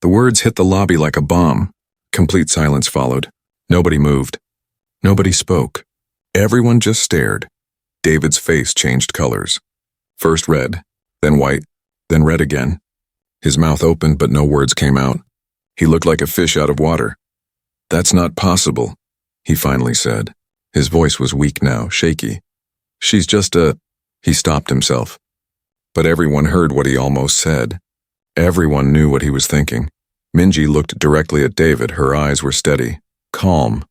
The words hit the lobby like a bomb. Complete silence followed. Nobody moved. Nobody spoke. Everyone just stared. David's face changed colors. First red, then white, then red again. His mouth opened, but no words came out. He looked like a fish out of water. "That's not possible," he finally said. His voice was weak now, shaky. "She's just a—" He stopped himself. But everyone heard what he almost said. Everyone knew what he was thinking. Minji looked directly at David. Her eyes were steady, calm.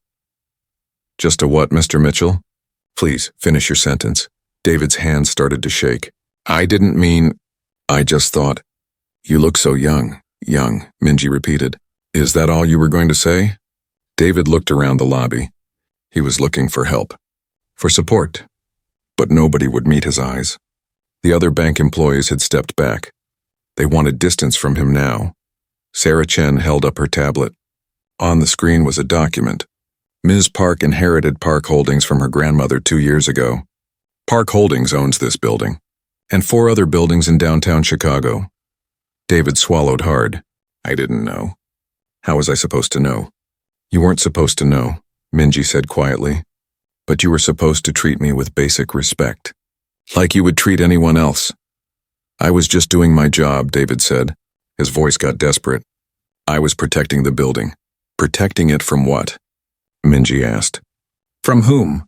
"Just a what, Mr. Mitchell? Please, finish your sentence." David's hands started to shake. "I didn't mean— I just thought—" "You look so young, Minji repeated. "Is that all you were going to say?" David looked around the lobby. He was looking for help, for support. But nobody would meet his eyes. The other bank employees had stepped back. They wanted distance from him now. Sarah Chen held up her tablet. On the screen was a document. Ms. Park inherited Park Holdings from her grandmother 2 years ago. Park Holdings owns this building, and 4 other buildings in downtown Chicago. David swallowed hard. "I didn't know. How was I supposed to know?" "You weren't supposed to know," Minji said quietly. "But you were supposed to treat me with basic respect. Like you would treat anyone else." "I was just doing my job," David said. His voice got desperate. "I was protecting the building." "Protecting it from what?" Minji asked. "From whom?"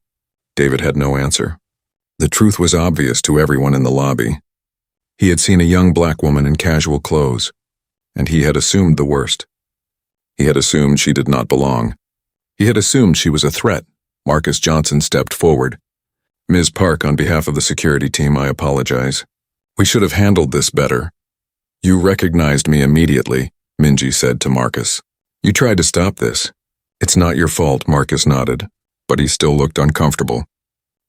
David had no answer. The truth was obvious to everyone in the lobby. He had seen a young black woman in casual clothes, and he had assumed the worst. He had assumed she did not belong. He had assumed she was a threat. Marcus Johnson stepped forward. "Ms. Park, on behalf of the security team, I apologize. We should have handled this better." "You recognized me immediately," Minji said to Marcus. "You tried to stop this." "It's not your fault," Marcus nodded, but he still looked uncomfortable.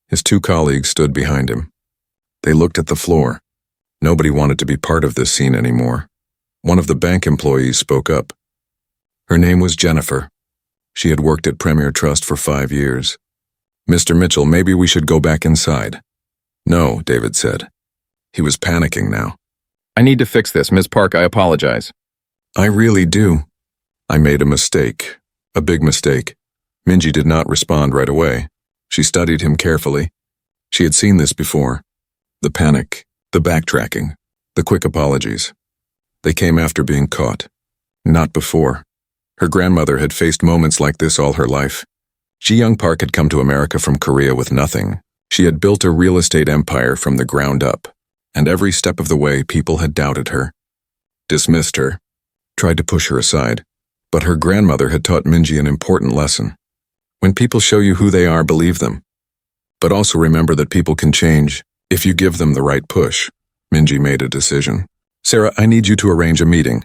His 2 colleagues stood behind him. They looked at the floor. Nobody wanted to be part of this scene anymore. One of the bank employees spoke up. Her name was Jennifer. She had worked at Premier Trust for 5 years. "Mr. Mitchell, maybe we should go back inside." "No," David said. He was panicking now. "I need to fix this, Ms. Park, I apologize." "I really do. I made a mistake. A big mistake." Minji did not respond right away. She studied him carefully. She had seen this before. The panic, the backtracking, the quick apologies. They came after being caught. Not before. Her grandmother had faced moments like this all her life. Ji-young Park had come to America from Korea with nothing. She had built a real estate empire from the ground up, and every step of the way people had doubted her, dismissed her, tried to push her aside. But her grandmother had taught Minji an important lesson. When people show you who they are, believe them. But also remember that people can change if you give them the right push. Minji made a decision. "Sarah, I need you to arrange a meeting."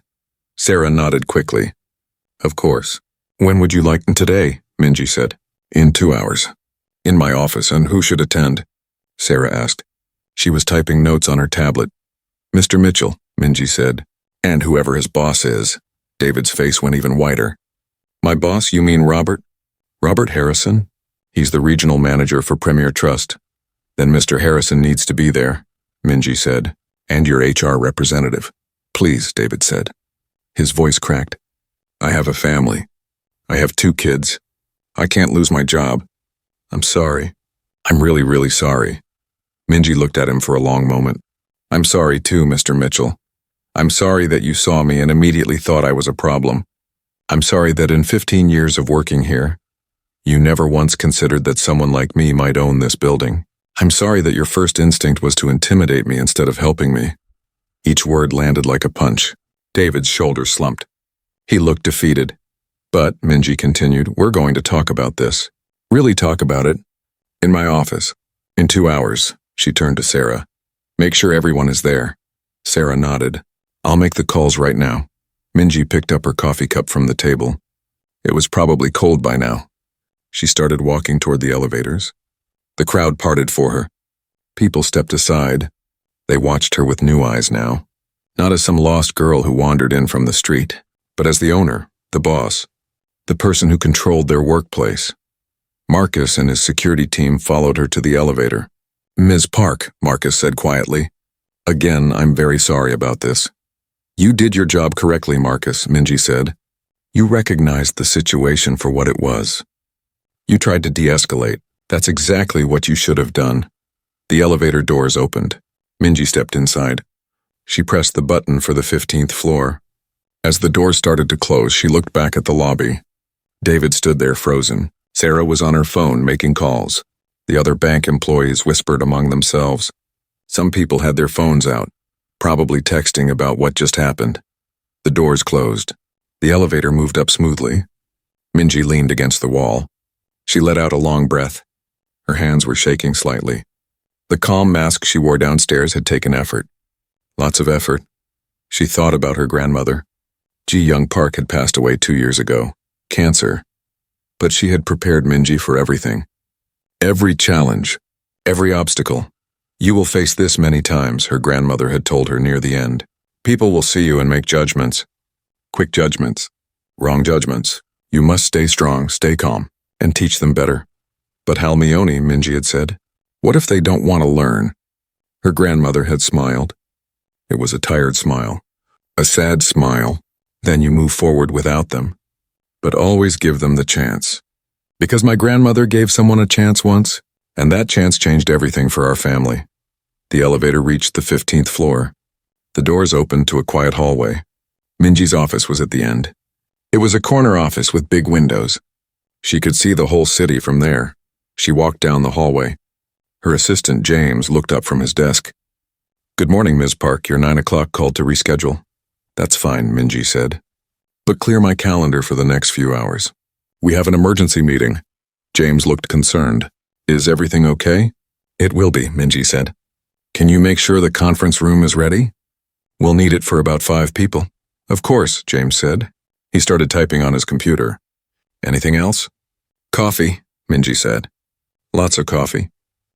Sarah nodded quickly. "Of course." "When would you like today?" Minji said. "In 2 hours. In my office, and who should attend?" Sarah asked. She was typing notes on her tablet. "Mr. Mitchell," Minji said. "And whoever his boss is." David's face went even whiter. "My boss, you mean Robert?" "Robert Harrison? He's the regional manager for Premier Trust." "Then Mr. Harrison needs to be there," Minji said. "And your HR representative." "Please," David said. His voice cracked. "I have a family. I have 2 kids. I can't lose my job. I'm sorry. I'm really, really sorry." Minji looked at him for a long moment. "I'm sorry too, Mr. Mitchell. I'm sorry that you saw me and immediately thought I was a problem. I'm sorry that in 15 years of working here, you never once considered that someone like me might own this building. I'm sorry that your first instinct was to intimidate me instead of helping me." Each word landed like a punch. David's shoulders slumped. He looked defeated. "But," Minji continued, "we're going to talk about this. Really talk about it. In my office. In 2 hours." She turned to Sarah. "Make sure everyone is there." Sarah nodded. "I'll make the calls right now." Minji picked up her coffee cup from the table. It was probably cold by now. She started walking toward the elevators. The crowd parted for her. People stepped aside. They watched her with new eyes now. Not as some lost girl who wandered in from the street, but as the owner, the boss, the person who controlled their workplace. Marcus and his security team followed her to the elevator. "Ms. Park," Marcus said quietly. "Again, I'm very sorry about this. You did your job correctly, Marcus, Minji said. You recognized the situation for what it was. You tried to de-escalate. That's exactly what you should have done. The elevator doors opened. Minji stepped inside. She pressed the button for the 15th floor. As the door started to close, she looked back at the lobby. David stood there frozen. Sarah was on her phone making calls. The other bank employees whispered among themselves. Some people had their phones out, probably texting about what just happened. The doors closed. The elevator moved up smoothly. Minji leaned against the wall. She let out a long breath. Her hands were shaking slightly. The calm mask she wore downstairs had taken effort. Lots of effort. She thought about her grandmother. Ji Young Park had passed away 2 years ago. Cancer. But she had prepared Minji for everything. Every challenge. Every obstacle. You will face this many times, her grandmother had told her near the end. People will see you and make judgments. Quick judgments. Wrong judgments. You must stay strong, stay calm, and teach them better. But Halmione, Minji had said, what if they don't want to learn? Her grandmother had smiled. It was a tired smile. A sad smile. Then you move forward without them. But always give them the chance. Because my grandmother gave someone a chance once, and that chance changed everything for our family. The elevator reached the 15th floor. The doors opened to a quiet hallway. Minji's office was at the end. It was a corner office with big windows. She could see the whole city from there. She walked down the hallway. Her assistant, James, looked up from his desk. Good morning, Ms. Park. Your 9 o'clock called to reschedule. That's fine, Minji said. But clear my calendar for the next few hours. We have an emergency meeting. James looked concerned. Is everything okay? It will be, Minji said. Can you make sure the conference room is ready? We'll need it for about 5 people. Of course, James said. He started typing on his computer. Anything else? Coffee, Minji said. Lots of coffee.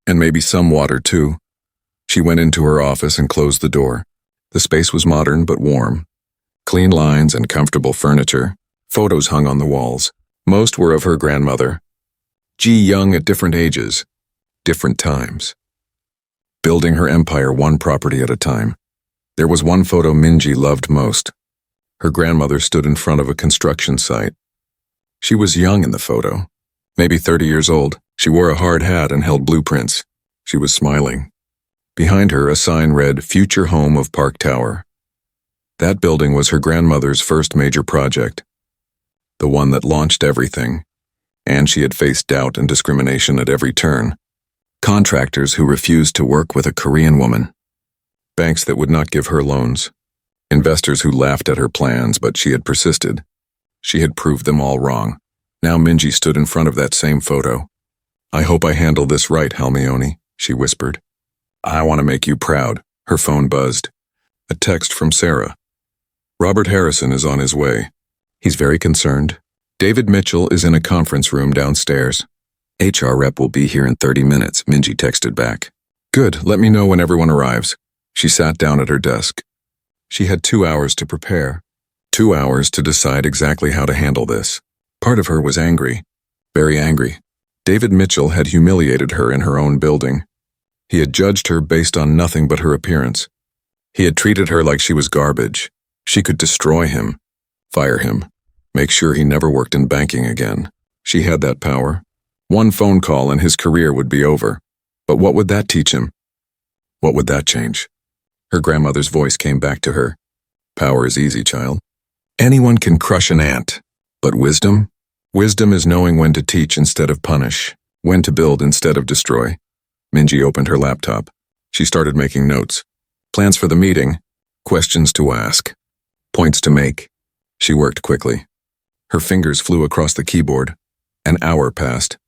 And maybe some water, too. She went into her office and closed the door. The space was modern but warm. Clean lines and comfortable furniture. Photos hung on the walls. Most were of her grandmother. Ji Young at different ages, different times. Building her empire one property at a time. There was one photo Minji loved most. Her grandmother stood in front of a construction site. She was young in the photo, maybe 30 years old. She wore a hard hat and held blueprints. She was smiling. Behind her, a sign read, Future Home of Park Tower. That building was her grandmother's first major project. The one that launched everything. And she had faced doubt and discrimination at every turn. Contractors who refused to work with a Korean woman. Banks that would not give her loans. Investors who laughed at her plans, but she had persisted. She had proved them all wrong. Now Minji stood in front of that same photo. I hope I handle this right, Halmione, she whispered. I want to make you proud. Her phone buzzed. A text from Sarah. Robert Harrison is on his way. He's very concerned. David Mitchell is in a conference room downstairs. HR rep will be here in 30 minutes, Minji texted back. Good, let me know when everyone arrives. She sat down at her desk. She had 2 hours to prepare. 2 hours to decide exactly how to handle this. Part of her was angry. Very angry. David Mitchell had humiliated her in her own building. He had judged her based on nothing but her appearance. He had treated her like she was garbage. She could destroy him, fire him, make sure he never worked in banking again. She had that power. One phone call and his career would be over. But what would that teach him? What would that change? Her grandmother's voice came back to her. Power is easy, child. Anyone can crush an ant. But wisdom? Wisdom is knowing when to teach instead of punish, when to build instead of destroy. Minji opened her laptop. She started making notes. Plans for the meeting, questions to ask, points to make. She worked quickly. Her fingers flew across the keyboard. An hour passed.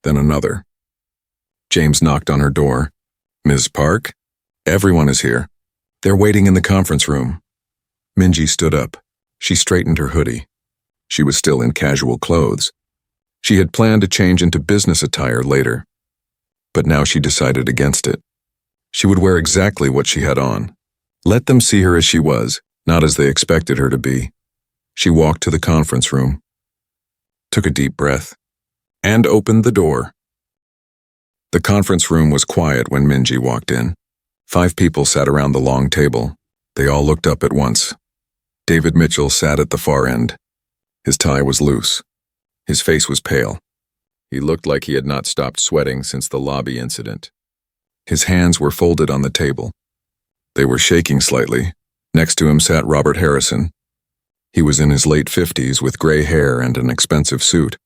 Then another. James knocked on her door. Ms. Park? Everyone is here. They're waiting in the conference room. Minji stood up. She straightened her hoodie. She was still in casual clothes. She had planned to change into business attire later. But now she decided against it. She would wear exactly what she had on. Let them see her as she was, not as they expected her to be. She walked to the conference room, took a deep breath, and opened the door. The conference room was quiet when Minji walked in. 5 people sat around the long table. They all looked up at once. David Mitchell sat at the far end. His tie was loose. His face was pale. He looked like he had not stopped sweating since the lobby incident. His hands were folded on the table. They were shaking slightly. Next to him sat Robert Harrison. He was in his late 50s with gray hair and an expensive suit.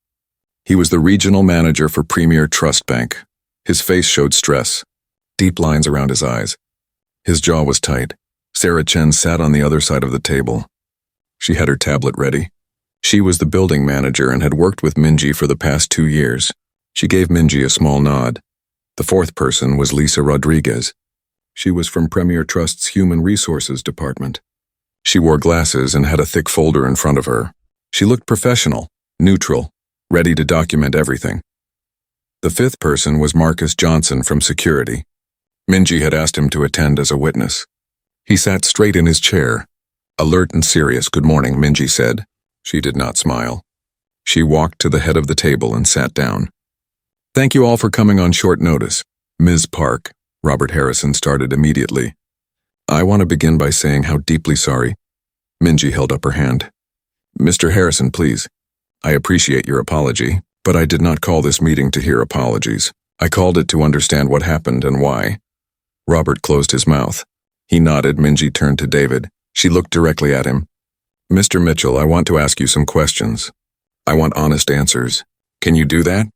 He was the regional manager for Premier Trust Bank. His face showed stress, deep lines around his eyes. His jaw was tight. Sarah Chen sat on the other side of the table. She had her tablet ready. She was the building manager and had worked with Minji for the past 2 years. She gave Minji a small nod. The fourth person was Lisa Rodriguez. She was from Premier Trust's Human Resources Department. She wore glasses and had a thick folder in front of her. She looked professional, neutral, ready to document everything. The fifth person was Marcus Johnson from security. Minji had asked him to attend as a witness. He sat straight in his chair. Alert and serious. "Good morning," Minji said. She did not smile. She walked to the head of the table and sat down. "Thank you all for coming on short notice. Ms. Park," Robert Harrison started immediately. "I want to begin by saying how deeply sorry." Minji held up her hand. "Mr. Harrison, please. I appreciate your apology, but I did not call this meeting to hear apologies. I called it to understand what happened and why." Robert closed his mouth. He nodded. Minji turned to David. She looked directly at him. "Mr. Mitchell, I want to ask you some questions. I want honest answers. Can you do that?"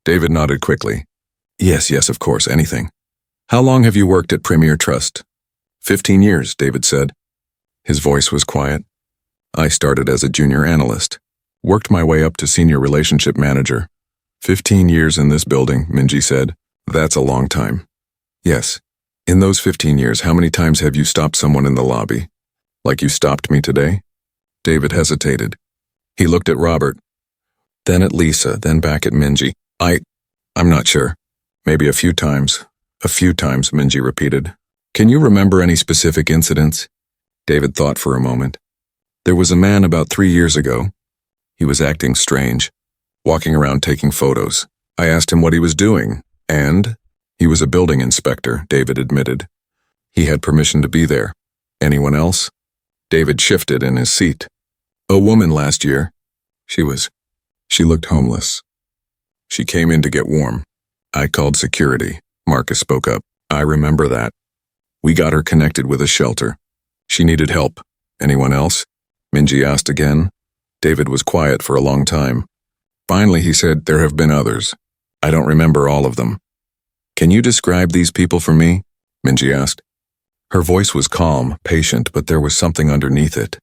David nodded quickly. Yes, of course, anything." "How long have you worked at Premier Trust?" 15 years, David said. His voice was quiet. "I started as a junior analyst, worked my way up to senior relationship manager." 15 years in this building, Minji said. "That's a long time." "Yes. In those 15 years, how many times have you stopped someone in the lobby? Like you stopped me today?" David hesitated. He looked at Robert, then at Lisa, then back at Minji. I'm not sure. Maybe a few times." "A few times," Minji repeated. "Can you remember any specific incidents?" David thought for a moment. "There was a man about 3 years ago. He was acting strange, walking around taking photos. I asked him what he was doing, and he was a building inspector," David admitted. "He had permission to be there. Anyone else?" David shifted in his seat. "A woman last year. She looked homeless. She came in to get warm. I called security." Marcus spoke up. "I remember that. We got her connected with a shelter. She needed help. Anyone else?" Minji asked again. David was quiet for a long time. Finally he said, "There have been others. I don't remember all of them." "Can you describe these people for me?" Minji asked. Her voice was calm, patient, but there was something underneath it.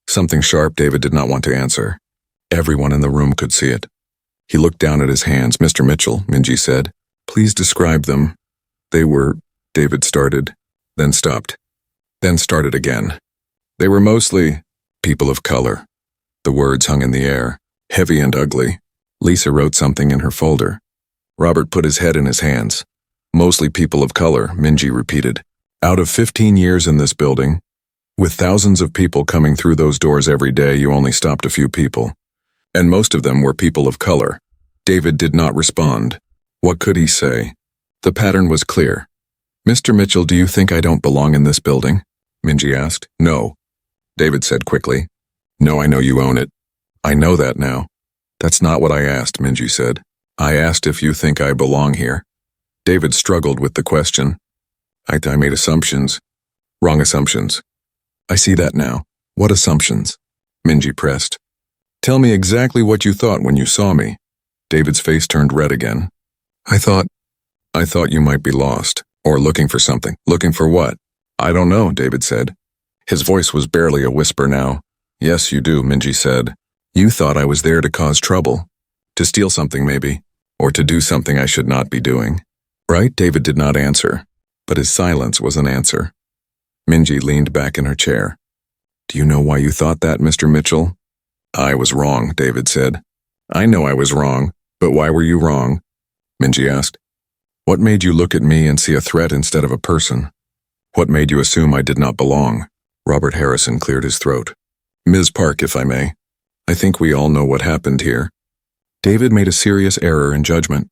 Something sharp David did not want to answer. Everyone in the room could see it. He looked down at his hands. "Mr. Mitchell," Minji said, "please describe them." "They were," David started, then stopped, then started again. "They were mostly people of color." The words hung in the air, heavy and ugly. Lisa wrote something in her folder. Robert put his head in his hands. "Mostly people of color," Minji repeated. "Out of 15 years in this building, with thousands of people coming through those doors every day, you only stopped a few people. And most of them were people of color." David did not respond. What could he say? The pattern was clear. "Mr. Mitchell, do you think I don't belong in this building?" Minji asked. "No," David said quickly. "No, I know you own it. I know that now." "That's not what I asked," Minji said. "I asked if you think I belong here." David struggled with the question. I made assumptions. Wrong assumptions." "I see that now. What assumptions?" Minji pressed. "Tell me exactly what you thought when you saw me." David's face turned red again. I thought you might be lost, or looking for something." "Looking for what?" "I don't know," David said. His voice was barely a whisper now. "Yes, you do," Minji said. "You thought I was there to cause trouble. To steal something, maybe. Or to do something I should not be doing. Right?" David did not answer, but his silence was an answer. Minji leaned back in her chair. "Do you know why you thought that, Mr. Mitchell?" "I was wrong," David said. "I know I was wrong, but why were you wrong?" Minji asked. "What made you look at me and see a threat instead of a person? What made you assume I did not belong?" Robert Harrison cleared his throat. "Ms. Park, if I may. I think we all know what happened here. David made a serious error in judgment.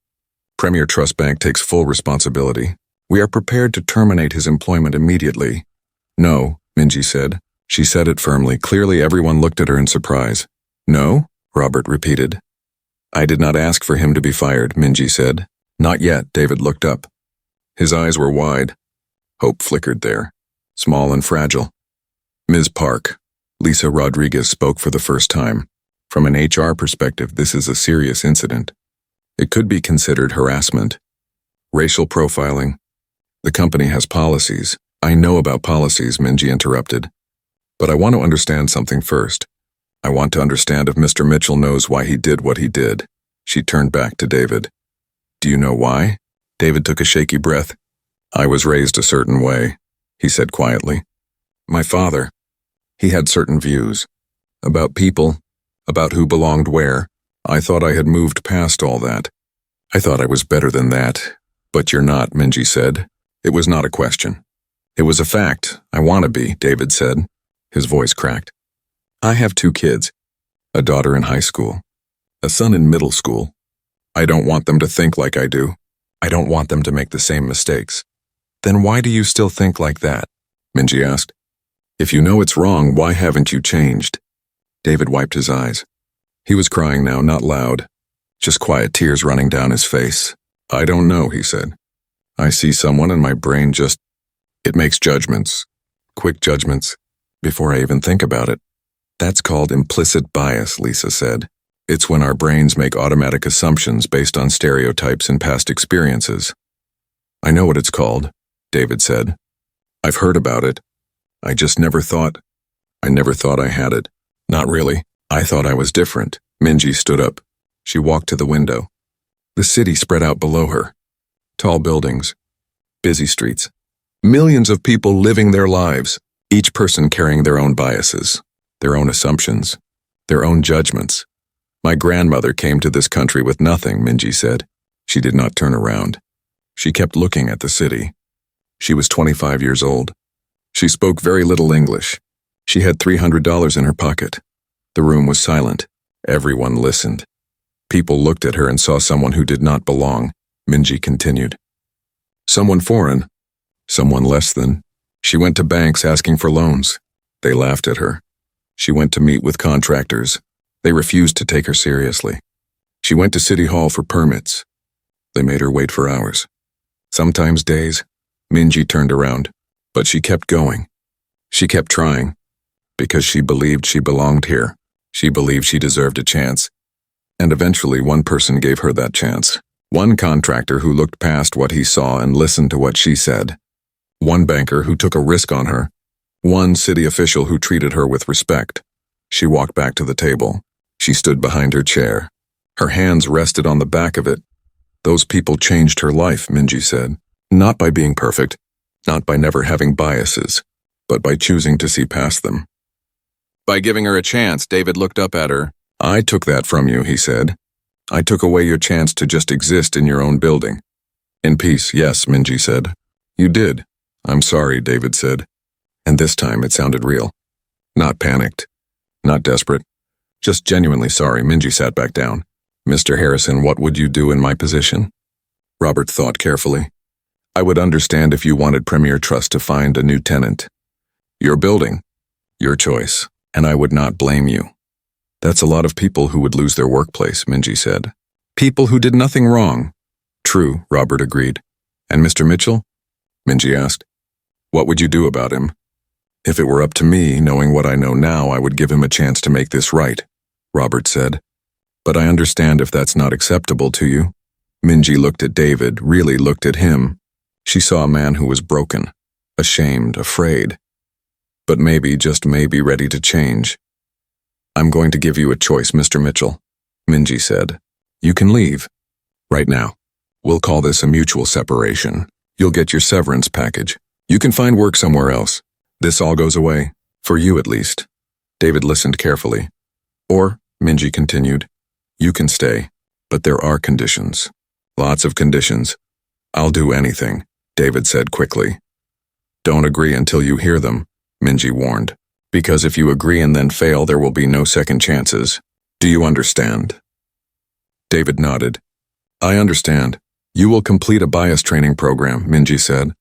Premier Trust Bank takes full responsibility. We are prepared to terminate his employment immediately." "No," Minji said. She said it firmly. Clearly, everyone looked at her in surprise. No, Robert repeated. I did not ask for him to be fired, Minji said. Not yet, David looked up. His eyes were wide. Hope flickered there, small and fragile. Ms. Park, Lisa Rodriguez spoke for the first time. From an HR perspective, this is a serious incident. It could be considered harassment. Racial profiling. The company has policies. I know about policies, Minji interrupted. But I want to understand something first. I want to understand if Mr. Mitchell knows why he did what he did. She turned back to David. Do you know why? David took a shaky breath. I was raised a certain way, he said quietly. My father, he had certain views. About people, about who belonged where. I thought I had moved past all that. I thought I was better than that. But you're not, Minji said. It was not a question. It was a fact. I want to be, David said. His voice cracked. I have 2 kids, a daughter in high school, a son in middle school. I don't want them to think like I do. I don't want them to make the same mistakes. Then why do you still think like that? Minji asked. If you know it's wrong, why haven't you changed? David wiped his eyes. He was crying now, not loud, just quiet tears running down his face. I don't know, he said. I see someone and my brain it makes judgments, quick judgments, before I even think about it. That's called implicit bias, Lisa said. It's when our brains make automatic assumptions based on stereotypes and past experiences. I know what it's called, David said. I've heard about it. I never thought I had it. Not really. I thought I was different. Minji stood up. She walked to the window. The city spread out below her. Tall buildings. Busy streets. Millions of people living their lives, each person carrying their own biases, their own assumptions, their own judgments. My grandmother came to this country with nothing, Minji said. She did not turn around. She kept looking at the city. She was 25 years old. She spoke very little English. She had $300 in her pocket. The room was silent. Everyone listened. People looked at her and saw someone who did not belong. Minji continued. Someone foreign. Someone less than. She went to banks asking for loans. They laughed at her. She went to meet with contractors. They refused to take her seriously. She went to City Hall for permits. They made her wait for hours. Sometimes days. Minji turned around. But she kept going. She kept trying. Because she believed she belonged here. She believed she deserved a chance. And eventually one person gave her that chance. One contractor who looked past what he saw and listened to what she said. One banker who took a risk on her. One city official who treated her with respect. She walked back to the table. She stood behind her chair. Her hands rested on the back of it. Those people changed her life, Minji said. Not by being perfect, not by never having biases, but by choosing to see past them. By giving her a chance, David looked up at her. I took that from you, he said. I took away your chance to just exist in your own building. In peace, yes, Minji said. You did. I'm sorry, David said. And this time it sounded real. Not panicked. Not desperate. Just genuinely sorry. Minji sat back down. Mr. Harrison, what would you do in my position? Robert thought carefully. I would understand if you wanted Premier Trust to find a new tenant. Your building. Your choice. And I would not blame you. That's a lot of people who would lose their workplace, Minji said. People who did nothing wrong. True, Robert agreed. And Mr. Mitchell? Minji asked. What would you do about him? If it were up to me, knowing what I know now, I would give him a chance to make this right, Robert said. But I understand if that's not acceptable to you. Minji looked at David, really looked at him. She saw a man who was broken, ashamed, afraid. But maybe, just maybe, ready to change. I'm going to give you a choice, Mr. Mitchell, Minji said. You can leave. Right now. We'll call this a mutual separation. You'll get your severance package. You can find work somewhere else. This all goes away. For you, at least. David listened carefully. Or, Minji continued, you can stay. But there are conditions. Lots of conditions. I'll do anything, David said quickly. Don't agree until you hear them, Minji warned. Because if you agree and then fail, there will be no second chances. Do you understand? David nodded. I understand. You will complete a bias training program, Minji said.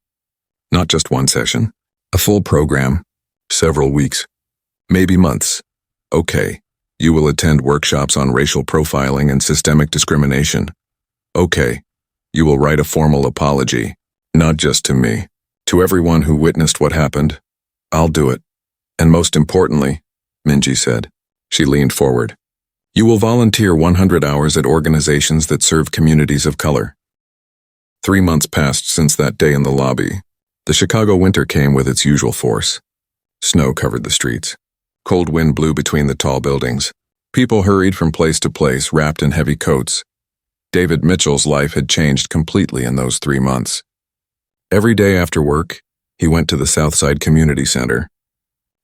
Not just one session. A full program. Several weeks. Maybe months. Okay. You will attend workshops on racial profiling and systemic discrimination. Okay. You will write a formal apology. Not just to me. To everyone who witnessed what happened. I'll do it. And most importantly, Minji said. She leaned forward. You will volunteer 100 hours at organizations that serve communities of color. 3 months passed since that day in the lobby. The Chicago winter came with its usual force. Snow covered the streets. Cold wind blew between the tall buildings. People hurried from place to place, wrapped in heavy coats. David Mitchell's life had changed completely in those 3 months. Every day after work, he went to the Southside Community Center.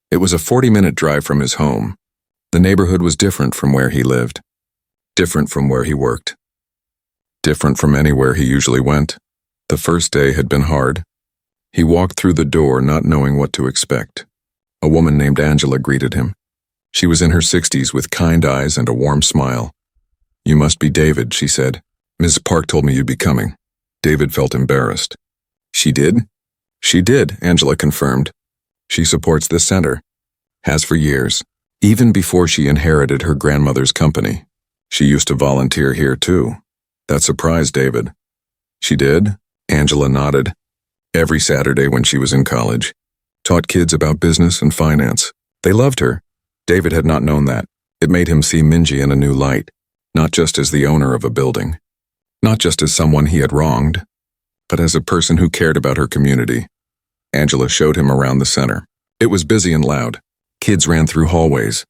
It was a 40-minute drive from his home. The neighborhood was different from where he lived, different from where he worked, different from anywhere he usually went. The first day had been hard. He walked through the door not knowing what to expect. A woman named Angela greeted him. She was in her 60s with kind eyes and a warm smile. You must be David, she said. Ms. Park told me you'd be coming. David felt embarrassed. She did? She did, Angela confirmed. She supports this center. Has for years. Even before she inherited her grandmother's company. She used to volunteer here too. That surprised David. She did? Angela nodded. Every Saturday when she was in college. Taught kids about business and finance. They loved her. David had not known that. It made him see Minji in a new light. Not just as the owner of a building. Not just as someone he had wronged. But as a person who cared about her community. Angela showed him around the center. It was busy and loud. Kids ran through hallways.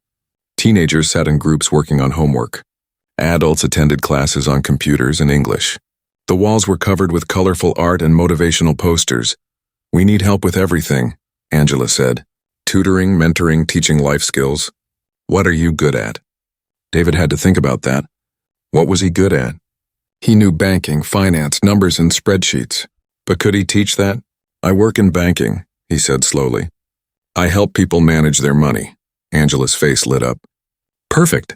Teenagers sat in groups working on homework. Adults attended classes on computers and English. The walls were covered with colorful art and motivational posters. We need help with everything, Angela said. Tutoring, mentoring, teaching life skills. What are you good at? David had to think about that. What was he good at? He knew banking, finance, numbers, and spreadsheets. But could he teach that? I work in banking, he said slowly. I help people manage their money. Angela's face lit up. Perfect.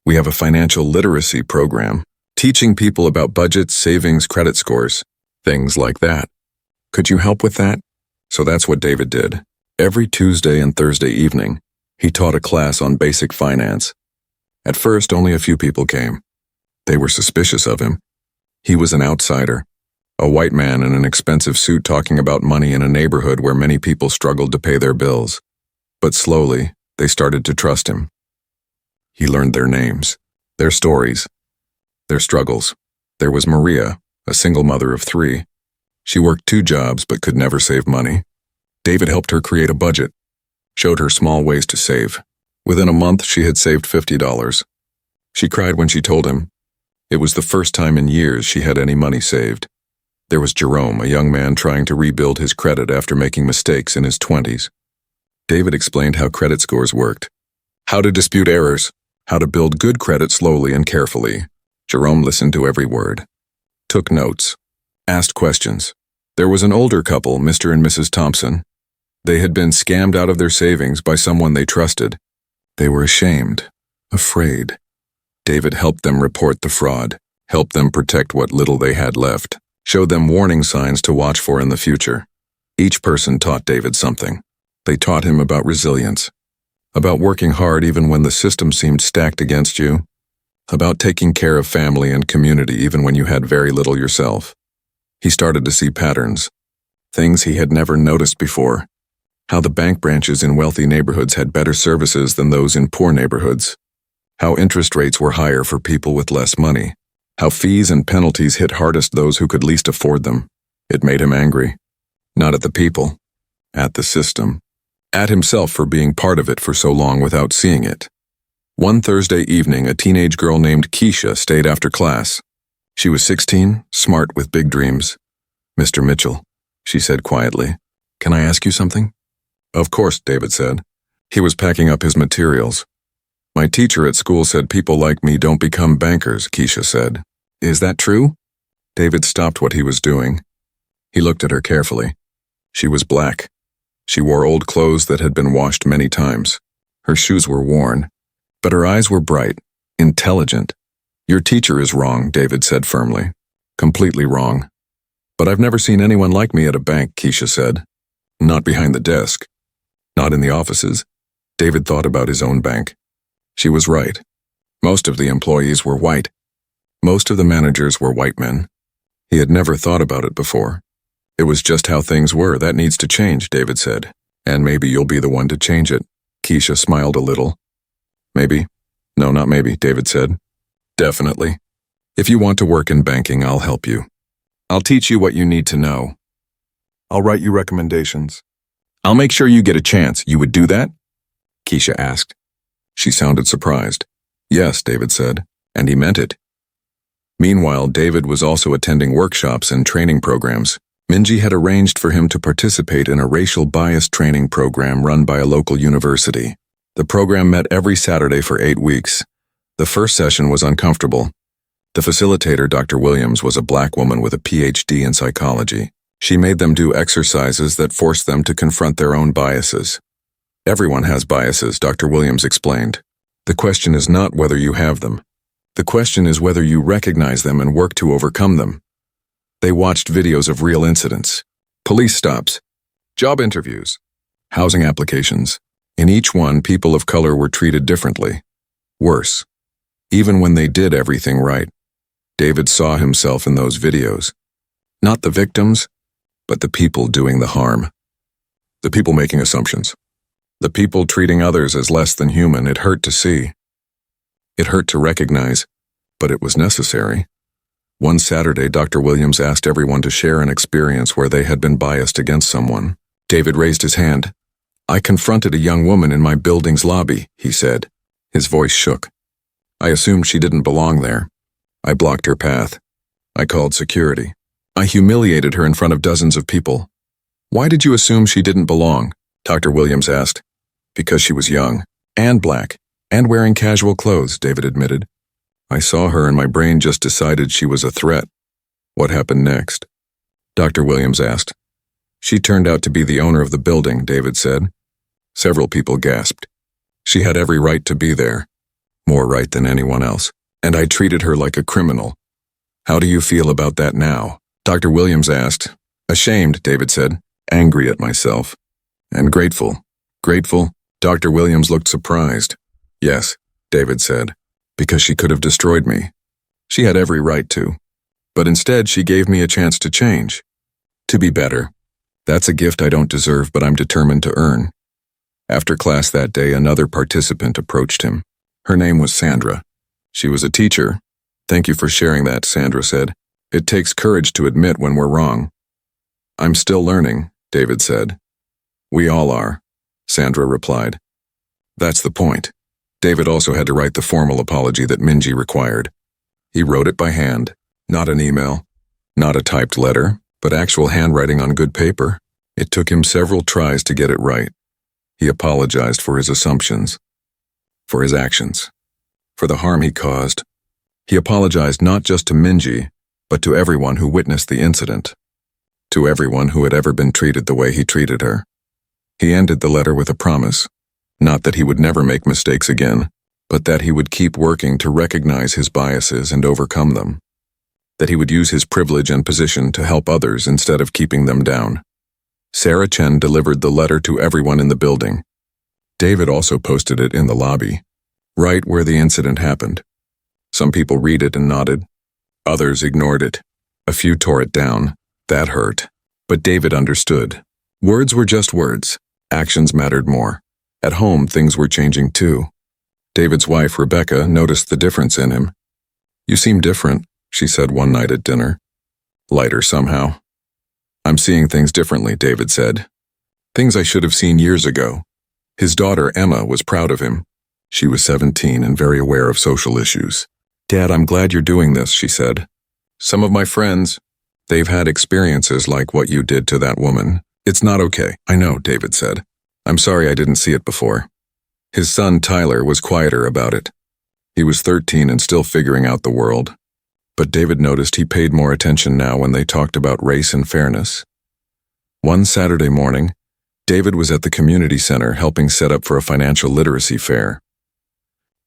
We have a financial literacy program, teaching people about budgets, savings, credit scores, things like that. Could you help with that? So that's what David did. Every Tuesday and Thursday evening, he taught a class on basic finance. At first, only a few people came. They were suspicious of him. He was an outsider, a white man in an expensive suit talking about money in a neighborhood where many people struggled to pay their bills. But slowly, they started to trust him. He learned their names, their stories, their struggles. There was Maria, a single mother of 3. She worked 2 jobs but could never save money. David helped her create a budget, showed her small ways to save. Within a month, she had saved $50. She cried when she told him. It was the first time in years she had any money saved. There was Jerome, a young man trying to rebuild his credit after making mistakes in his 20s. David explained how credit scores worked, how to dispute errors, how to build good credit slowly and carefully. Jerome listened to every word, took notes, asked questions. There was an older couple, Mr. and Mrs. Thompson. They had been scammed out of their savings by someone they trusted. They were ashamed, afraid. David helped them report the fraud, helped them protect what little they had left, showed them warning signs to watch for in the future. Each person taught David something. They taught him about resilience, about working hard even when the system seemed stacked against you, about taking care of family and community even when you had very little yourself. He started to see patterns, things he had never noticed before. How the bank branches in wealthy neighborhoods had better services than those in poor neighborhoods. How interest rates were higher for people with less money. How fees and penalties hit hardest those who could least afford them. It made him angry. Not at the people, at the system. At himself for being part of it for so long without seeing it. One Thursday evening, a teenage girl named Keisha stayed after class. She was 16, smart with big dreams. Mr. Mitchell, she said quietly, can I ask you something? Of course, David said. He was packing up his materials. My teacher at school said people like me don't become bankers, Keisha said. Is that true? David stopped what he was doing. He looked at her carefully. She was black. She wore old clothes that had been washed many times. Her shoes were worn, but her eyes were bright, intelligent. Your teacher is wrong, David said firmly. Completely wrong. But I've never seen anyone like me at a bank, Keisha said. Not behind the desk. Not in the offices. David thought about his own bank. She was right. Most of the employees were white. Most of the managers were white men. He had never thought about it before. It was just how things were. That needs to change, David said. And maybe you'll be the one to change it. Keisha smiled a little. Maybe. No, not maybe, David said. Definitely. If you want to work in banking, I'll help you. I'll teach you what you need to know. I'll write you recommendations. I'll make sure you get a chance. You would do that? Keisha asked. She sounded surprised. Yes, David said, and he meant it. Meanwhile, David was also attending workshops and training programs. Minji had arranged for him to participate in a racial bias training program run by a local university. The program met every Saturday for 8 weeks. The first session was uncomfortable. The facilitator, Dr. Williams, was a black woman with a PhD in psychology. She made them do exercises that forced them to confront their own biases. Everyone has biases, Dr. Williams explained. The question is not whether you have them. The question is whether you recognize them and work to overcome them. They watched videos of real incidents, police stops, job interviews, housing applications. In each one, people of color were treated differently. Worse. Even when they did everything right. David saw himself in those videos. Not the victims, but the people doing the harm. The people making assumptions. The people treating others as less than human. It hurt to see. It hurt to recognize, but it was necessary. One Saturday, Dr. Williams asked everyone to share an experience where they had been biased against someone. David raised his hand. I confronted a young woman in my building's lobby, he said. His voice shook. I assumed she didn't belong there. I blocked her path. I called security. I humiliated her in front of dozens of people. Why did you assume she didn't belong? Dr. Williams asked. Because she was young, and black, and wearing casual clothes, David admitted. I saw her and my brain just decided she was a threat. What happened next? Dr. Williams asked. She turned out to be the owner of the building, David said. Several people gasped. She had every right to be there. More right than anyone else. And I treated her like a criminal. How do you feel about that now? Dr. Williams asked. Ashamed, David said. Angry at myself. And grateful. Grateful? Dr. Williams looked surprised. Yes, David said. Because she could have destroyed me. She had every right to. But instead, she gave me a chance to change. To be better. That's a gift I don't deserve, but I'm determined to earn. After class that day, another participant approached him. Her name was Sandra. She was a teacher. Thank you for sharing that, Sandra said. It takes courage to admit when we're wrong. I'm still learning, David said. We all are, Sandra replied. That's the point. David also had to write the formal apology that Minji required. He wrote it by hand, not an email, not a typed letter, but actual handwriting on good paper. It took him several tries to get it right. He apologized for his assumptions, for his actions, for the harm he caused. He apologized not just to Minji, but to everyone who witnessed the incident, to everyone who had ever been treated the way he treated her. He ended the letter with a promise. Not that he would never make mistakes again, but that he would keep working to recognize his biases and overcome them. That he would use his privilege and position to help others instead of keeping them down. Sarah Chen delivered the letter to everyone in the building. David also posted it in the lobby, right where the incident happened. Some people read it and nodded. Others ignored it. A few tore it down. That hurt. But David understood. Words were just words. Actions mattered more. At home, things were changing too. David's wife, Rebecca, noticed the difference in him. You seem different, she said one night at dinner. Lighter somehow. I'm seeing things differently, David said. Things I should have seen years ago. His daughter, Emma, was proud of him. She was 17 and very aware of social issues. Dad, I'm glad you're doing this, she said. Some of my friends, they've had experiences like what you did to that woman. It's not okay. I know, David said. I'm sorry I didn't see it before. His son, Tyler, was quieter about it. He was 13 and still figuring out the world. But David noticed he paid more attention now when they talked about race and fairness. One Saturday morning, David was at the community center helping set up for a financial literacy fair.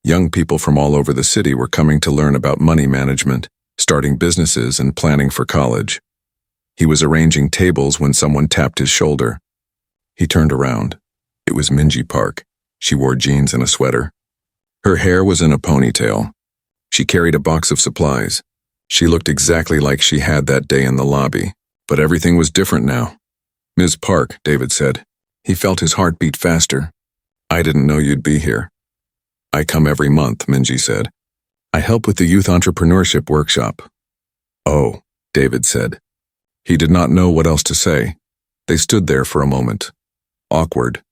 Young people from all over the city were coming to learn about money management, starting businesses, and planning for college. He was arranging tables when someone tapped his shoulder. He turned around. It was Minji Park. She wore jeans and a sweater. Her hair was in a ponytail. She carried a box of supplies. She looked exactly like she had that day in the lobby, but everything was different now. "Ms. Park," David said. He felt his heart beat faster. "I didn't know you'd be here." "I come every month," Minji said. "I help with the youth entrepreneurship workshop." "Oh," David said. He did not know what else to say. They stood there for a moment, awkward,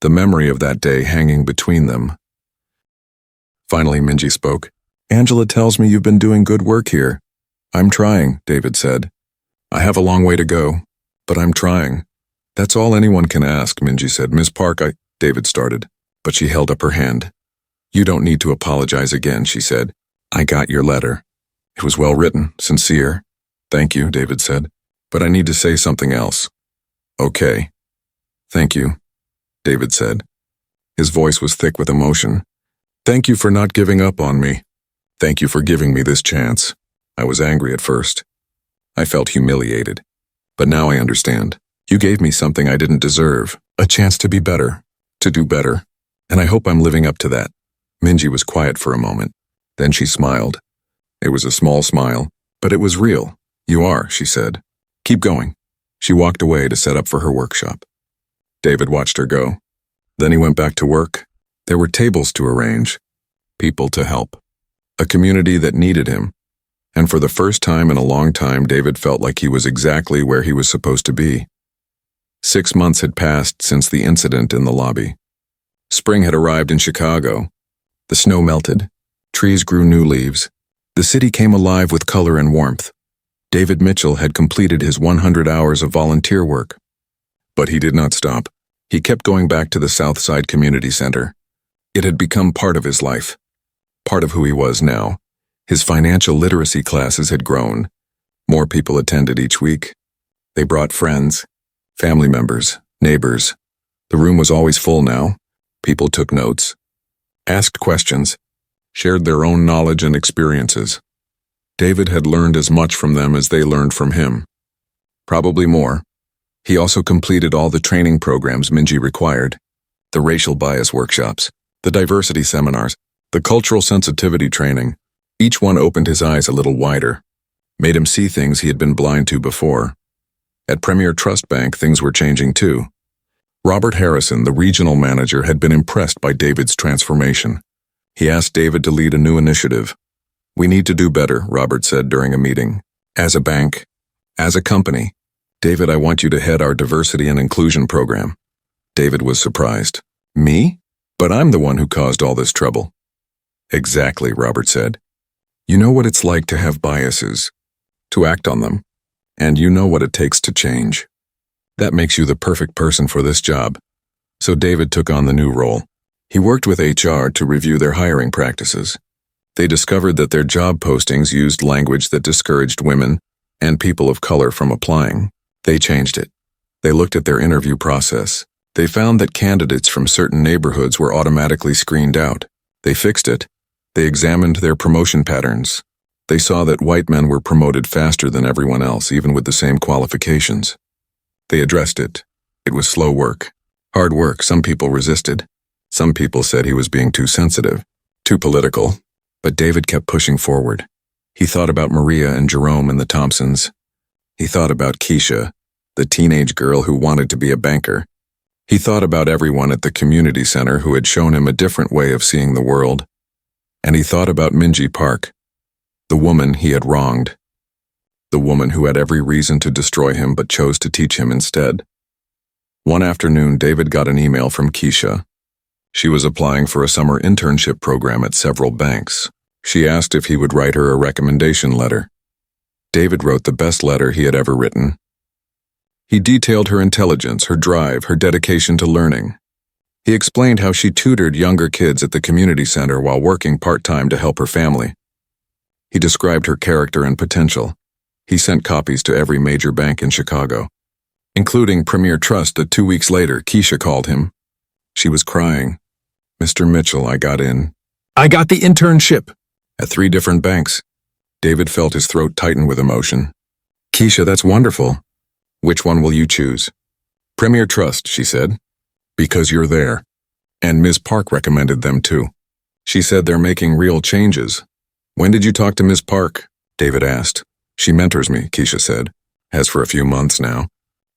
the memory of that day hanging between them. Finally, Minji spoke. "Angela tells me you've been doing good work here." "I'm trying," David said. "I have a long way to go, but I'm trying." "That's all anyone can ask," Minji said. "Ms. Park, David started, but she held up her hand. "You don't need to apologize again," she said. "I got your letter. It was well written, sincere." "Thank you," David said. "But I need to say something else." "Okay." "Thank you," David said. His voice was thick with emotion. "Thank you for not giving up on me. Thank you for giving me this chance. I was angry at first. I felt humiliated. But now I understand. You gave me something I didn't deserve, a chance to be better, to do better. And I hope I'm living up to that." Minji was quiet for a moment. Then she smiled. It was a small smile, but it was real. "You are," she said. "Keep going." She walked away to set up for her workshop. David watched her go. Then he went back to work. There were tables to arrange, people to help, a community that needed him. And for the first time in a long time, David felt like he was exactly where he was supposed to be. 6 months had passed since the incident in the lobby. Spring had arrived in Chicago. The snow melted. Trees grew new leaves. The city came alive with color and warmth. David Mitchell had completed his 100 hours of volunteer work. But he did not stop. He kept going back to the Southside Community Center. It had become part of his life, part of who he was now. His financial literacy classes had grown. More people attended each week. They brought friends, family members, neighbors. The room was always full now. People took notes, asked questions, shared their own knowledge and experiences. David had learned as much from them as they learned from him. Probably more. He also completed all the training programs Minji required, the racial bias workshops, the diversity seminars, the cultural sensitivity training. Each one opened his eyes a little wider, made him see things he had been blind to before. At Premier Trust Bank, things were changing too. Robert Harrison, the regional manager, had been impressed by David's transformation. He asked David to lead a new initiative. "We need to do better," Robert said during a meeting. "As a bank, as a company. David, I want you to head our diversity and inclusion program." David was surprised. "Me? But I'm the one who caused all this trouble." "Exactly," Robert said. "You know what it's like to have biases, to act on them, and you know what it takes to change. That makes you the perfect person for this job." So David took on the new role. He worked with HR to review their hiring practices. They discovered that their job postings used language that discouraged women and people of color from applying. They changed it. They looked at their interview process. They found that candidates from certain neighborhoods were automatically screened out. They fixed it. They examined their promotion patterns. They saw that white men were promoted faster than everyone else, even with the same qualifications. They addressed it. It was slow work, hard work. Some people resisted. Some people said he was being too sensitive, too political. But David kept pushing forward. He thought about Maria and Jerome and the Thompsons. He thought about Keisha, the teenage girl who wanted to be a banker. He thought about everyone at the community center who had shown him a different way of seeing the world. And he thought about Minji Park, the woman he had wronged, the woman who had every reason to destroy him but chose to teach him instead. One afternoon, David got an email from Keisha. She was applying for a summer internship program at several banks. She asked if he would write her a recommendation letter. David wrote the best letter he had ever written. He detailed her intelligence, her drive, her dedication to learning. He explained how she tutored younger kids at the community center while working part-time to help her family. He described her character and potential. He sent copies to every major bank in Chicago, including Premier Trust. That 2 weeks later, Keisha called him. She was crying. "Mr. Mitchell, I got in. I got the internship at 3 different banks." David felt his throat tighten with emotion. "Keisha, that's wonderful. Which one will you choose?" "Premier Trust," she said. "Because you're there." And Ms. Park recommended them too. She said they're making real changes. When did you talk to Ms. Park? David asked. She mentors me, Keisha said. Has for a few months now.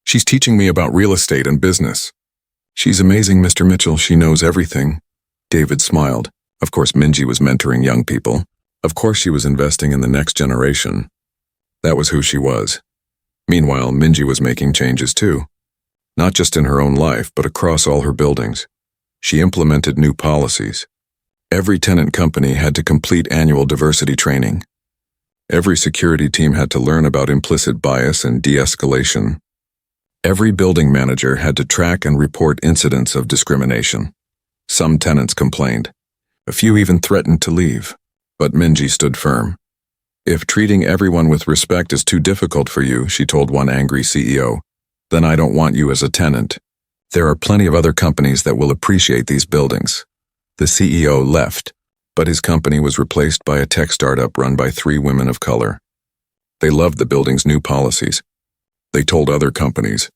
She's teaching me about real estate and business. She's amazing, Mr. Mitchell. She knows everything. David smiled. Of course, Minji was mentoring young people. Of course, she was investing in the next generation. That was who she was. Meanwhile, Minji was making changes too. Not just in her own life, but across all her buildings. She implemented new policies. Every tenant company had to complete annual diversity training. Every security team had to learn about implicit bias and de-escalation. Every building manager had to track and report incidents of discrimination. Some tenants complained. A few even threatened to leave. But Minji stood firm. If treating everyone with respect is too difficult for you, she told one angry CEO, then I don't want you as a tenant. There are plenty of other companies that will appreciate these buildings. The CEO left, but his company was replaced by a tech startup run by 3 women of color. They loved the building's new policies. They told other companies.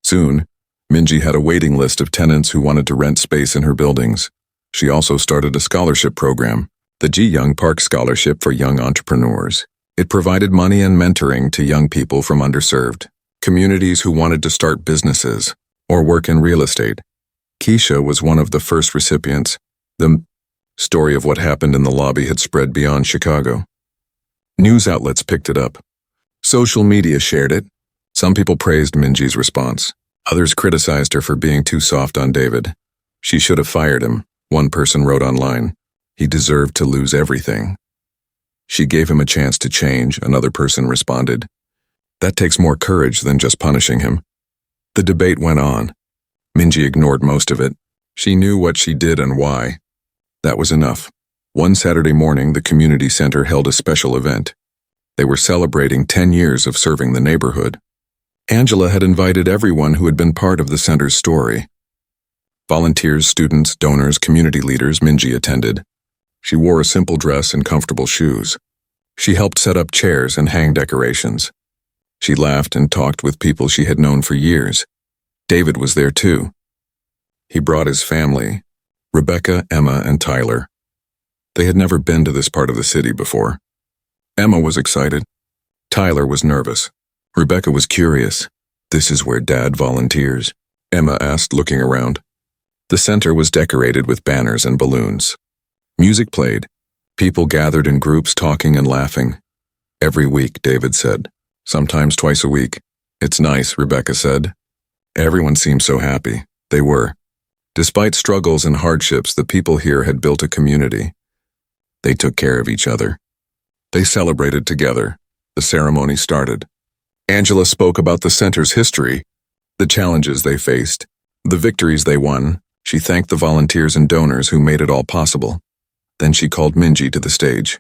Soon, Minji had a waiting list of tenants who wanted to rent space in her buildings. She also started a scholarship program, the Ji Young Park Scholarship for Young Entrepreneurs. It provided money and mentoring to young people from underserved communities who wanted to start businesses or work in real estate. Keisha was one of the first recipients. The story of what happened in the lobby had spread beyond Chicago. News outlets picked it up. Social media shared it. Some people praised Minji's response. Others criticized her for being too soft on David. She should have fired him, one person wrote online. He deserved to lose everything. She gave him a chance to change, another person responded. That takes more courage than just punishing him. The debate went on. Minji ignored most of it. She knew what she did and why. That was enough. One Saturday morning, the community center held a special event. They were celebrating 10 years of serving the neighborhood. Angela had invited everyone who had been part of the center's story. Volunteers, students, donors, community leaders, Minji attended. She wore a simple dress and comfortable shoes. She helped set up chairs and hang decorations. She laughed and talked with people she had known for years. David was there too. He brought his family, Rebecca, Emma, and Tyler. They had never been to this part of the city before. Emma was excited. Tyler was nervous. Rebecca was curious. This is where Dad volunteers, Emma asked, looking around. The center was decorated with banners and balloons. Music played. People gathered in groups talking and laughing. Every week, David said. Sometimes twice a week. It's nice, Rebecca said. Everyone seemed so happy. They were. Despite struggles and hardships, the people here had built a community. They took care of each other. They celebrated together. The ceremony started. Angela spoke about the center's history, the challenges they faced, the victories they won. She thanked the volunteers and donors who made it all possible. Then she called Minji to the stage.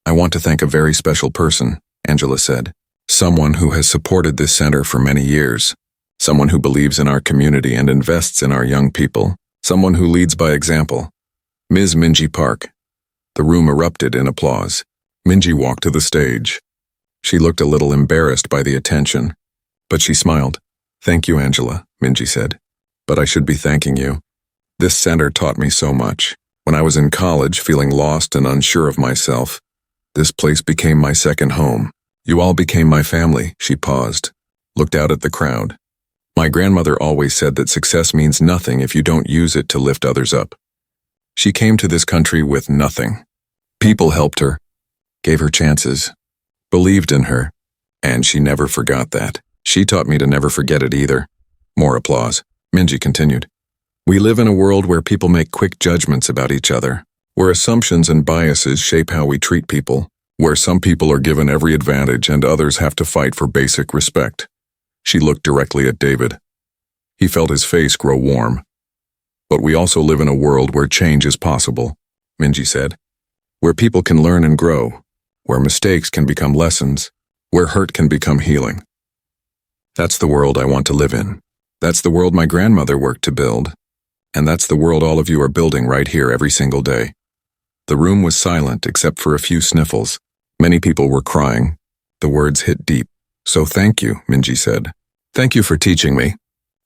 I want to thank a very special person, Angela said. Someone who has supported this center for many years. Someone who believes in our community and invests in our young people. Someone who leads by example. Ms. Minji Park. The room erupted in applause. Minji walked to the stage. She looked a little embarrassed by the attention, but she smiled. Thank you, Angela, Minji said. But I should be thanking you. This center taught me so much. When I was in college, feeling lost and unsure of myself, this place became my second home. You all became my family, she paused, looked out at the crowd. My grandmother always said that success means nothing if you don't use it to lift others up. She came to this country with nothing. People helped her, gave her chances, believed in her, and she never forgot that. She taught me to never forget it either. More applause. Minji continued. We live in a world where people make quick judgments about each other, where assumptions and biases shape how we treat people, where some people are given every advantage and others have to fight for basic respect. She looked directly at David. He felt his face grow warm. But we also live in a world where change is possible, Minji said, where people can learn and grow, where mistakes can become lessons, where hurt can become healing. That's the world I want to live in. That's the world my grandmother worked to build. And that's the world all of you are building right here every single day. The room was silent except for a few sniffles. Many people were crying. The words hit deep. So thank you, Minji said. Thank you for teaching me.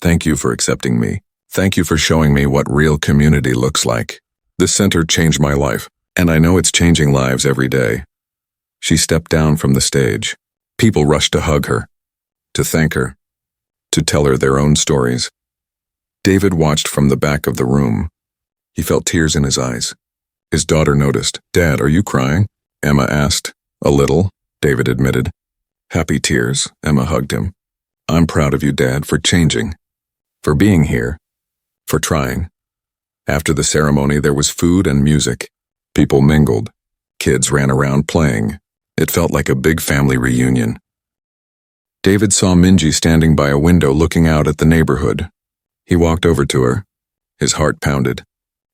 Thank you for accepting me. Thank you for showing me what real community looks like. This center changed my life, and I know it's changing lives every day." She stepped down from the stage. People rushed to hug her, to thank her, to tell her their own stories. David watched from the back of the room. He felt tears in his eyes. His daughter noticed. "Dad, are you crying?" Emma asked. "A little," David admitted. "Happy tears," Emma hugged him. "I'm proud of you, Dad, for changing, for being here, for trying." After the ceremony, there was food and music. People mingled. Kids ran around playing. It felt like a big family reunion. David saw Minji standing by a window looking out at the neighborhood. He walked over to her. His heart pounded.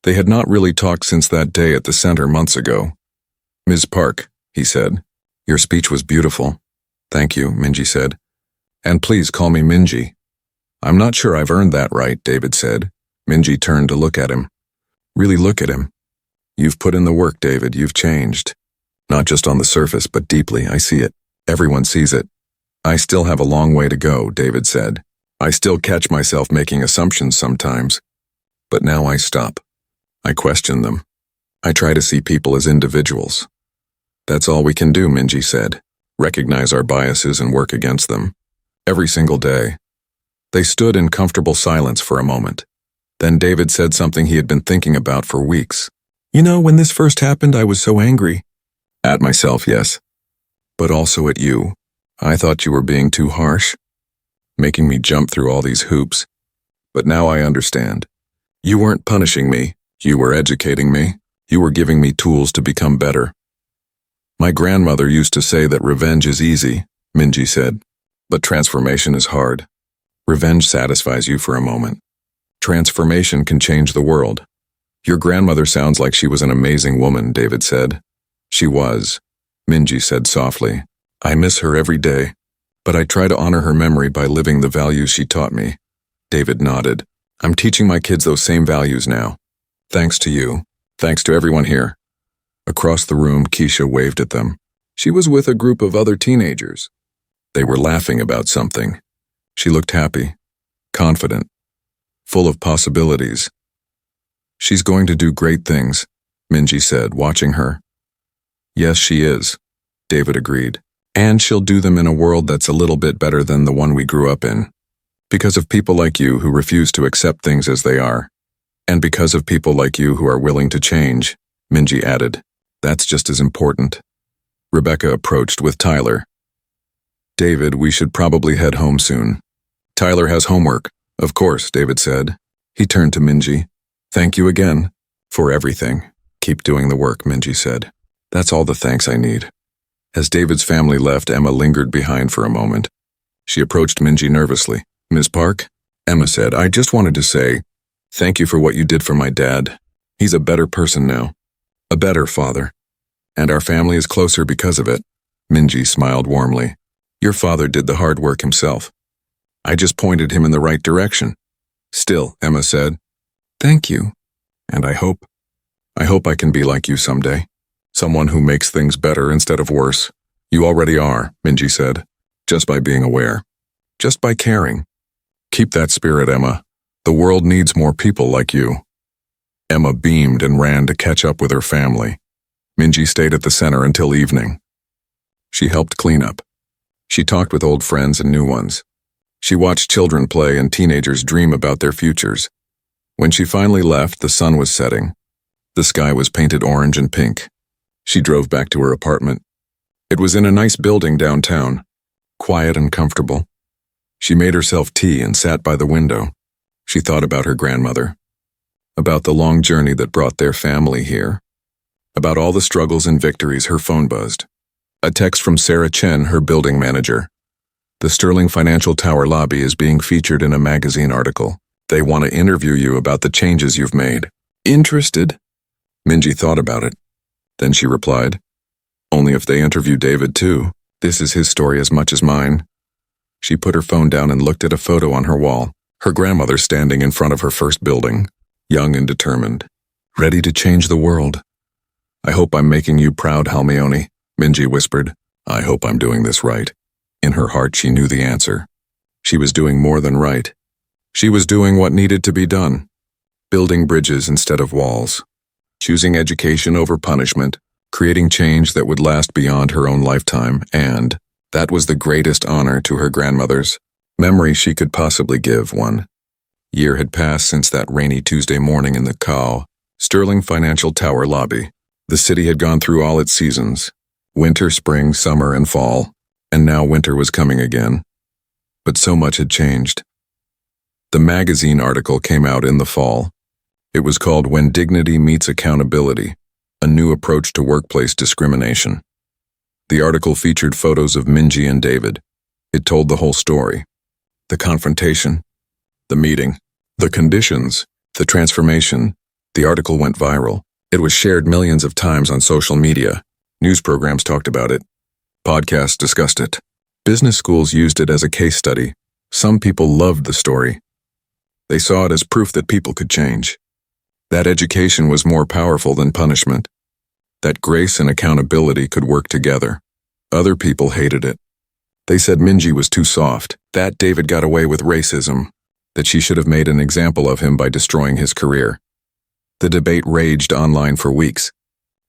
They had not really talked since that day at the center months ago. "Ms. Park," he said, "your speech was beautiful." "Thank you," Minji said. "And please call me Minji." "I'm not sure I've earned that right," David said. Minji turned to look at him. "Really look at him. You've put in the work, David. You've changed. Not just on the surface, but deeply. I see it. Everyone sees it." "I still have a long way to go," David said. "I still catch myself making assumptions sometimes. But now I stop. I question them. I try to see people as individuals." "That's all we can do," Minji said. "Recognize our biases and work against them. Every single day." They stood in comfortable silence for a moment. Then David said something he had been thinking about for weeks. "You know, when this first happened, I was so angry." "At myself, yes. But also at you. I thought you were being too harsh, making me jump through all these hoops. But now I understand. You weren't punishing me. You were educating me. You were giving me tools to become better." "My grandmother used to say that revenge is easy," Minji said. "But transformation is hard. Revenge satisfies you for a moment. Transformation can change the world." "Your grandmother sounds like she was an amazing woman," David said. "She was," Minji said softly. "I miss her every day, but I try to honor her memory by living the values she taught me." David nodded. "I'm teaching my kids those same values now. Thanks to you. Thanks to everyone here." Across the room, Keisha waved at them. She was with a group of other teenagers. They were laughing about something. She looked happy, confident, full of possibilities. "She's going to do great things," Minji said, watching her. "Yes, she is," David agreed. "And she'll do them in a world that's a little bit better than the one we grew up in. Because of people like you who refuse to accept things as they are. And because of people like you who are willing to change," Minji added. "That's just as important." Rebecca approached with Tyler. "David, we should probably head home soon." "Tyler has homework." "Of course," David said. He turned to Minji. "Thank you again for everything. Keep doing the work," Minji said. "That's all the thanks I need." As David's family left, Emma lingered behind for a moment. She approached Minji nervously. "Ms. Park," Emma said, "I just wanted to say thank you for what you did for my dad. He's a better person now, a better father. And our family is closer because of it." Minji smiled warmly. "Your father did the hard work himself. I just pointed him in the right direction." "Still," Emma said, "thank you. And I hope I can be like you someday. Someone who makes things better instead of worse." "You already are," Minji said. "Just by being aware. Just by caring. Keep that spirit, Emma. The world needs more people like you." Emma beamed and ran to catch up with her family. Minji stayed at the center until evening. She helped clean up. She talked with old friends and new ones. She watched children play and teenagers dream about their futures. When she finally left, the sun was setting. The sky was painted orange and pink. She drove back to her apartment. It was in a nice building downtown, quiet and comfortable. She made herself tea and sat by the window. She thought about her grandmother, about the long journey that brought their family here, about all the struggles and victories. Her phone buzzed. A text from Sarah Chen, her building manager. "The Sterling Financial Tower lobby is being featured in a magazine article. They want to interview you about the changes you've made." "Interested?" Minji thought about it. Then she replied, "Only if they interview David too. This is his story as much as mine." She put her phone down and looked at a photo on her wall. Her grandmother standing in front of her first building, young and determined, ready to change the world. "I hope I'm making you proud, Halmione," Minji whispered. "I hope I'm doing this right." In her heart, she knew the answer. She was doing more than right. She was doing what needed to be done, building bridges instead of walls, choosing education over punishment, creating change that would last beyond her own lifetime, and that was the greatest honor to her grandmother's memory she could possibly give. 1 year had passed since that rainy Tuesday morning in the Sterling Financial Tower lobby. The city had gone through all its seasons, winter, spring, summer, and fall, and now winter was coming again. But so much had changed. The magazine article came out in the fall. It was called When Dignity Meets Accountability, a New Approach to Workplace Discrimination. The article featured photos of Minji and David. It told the whole story. The confrontation, the meeting, the conditions, the transformation. The article went viral. It was shared millions of times on social media. News programs talked about it. Podcasts discussed it. Business schools used it as a case study. Some people loved the story. They saw it as proof that people could change. That education was more powerful than punishment. That grace and accountability could work together. Other people hated it. They said Minji was too soft, that David got away with racism, that she should have made an example of him by destroying his career. The debate raged online for weeks.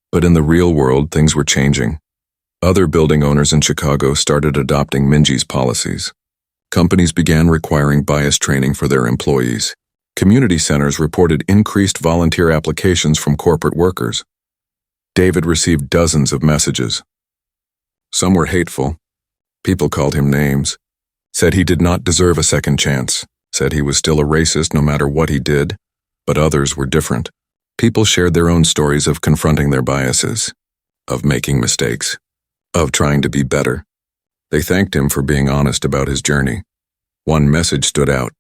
But in the real world, things were changing. Other building owners in Chicago started adopting Minji's policies. Companies began requiring bias training for their employees. Community centers reported increased volunteer applications from corporate workers. David received dozens of messages. Some were hateful. People called him names, said he did not deserve a second chance, said he was still a racist no matter what he did, but others were different. People shared their own stories of confronting their biases, of making mistakes, of trying to be better. They thanked him for being honest about his journey. One message stood out.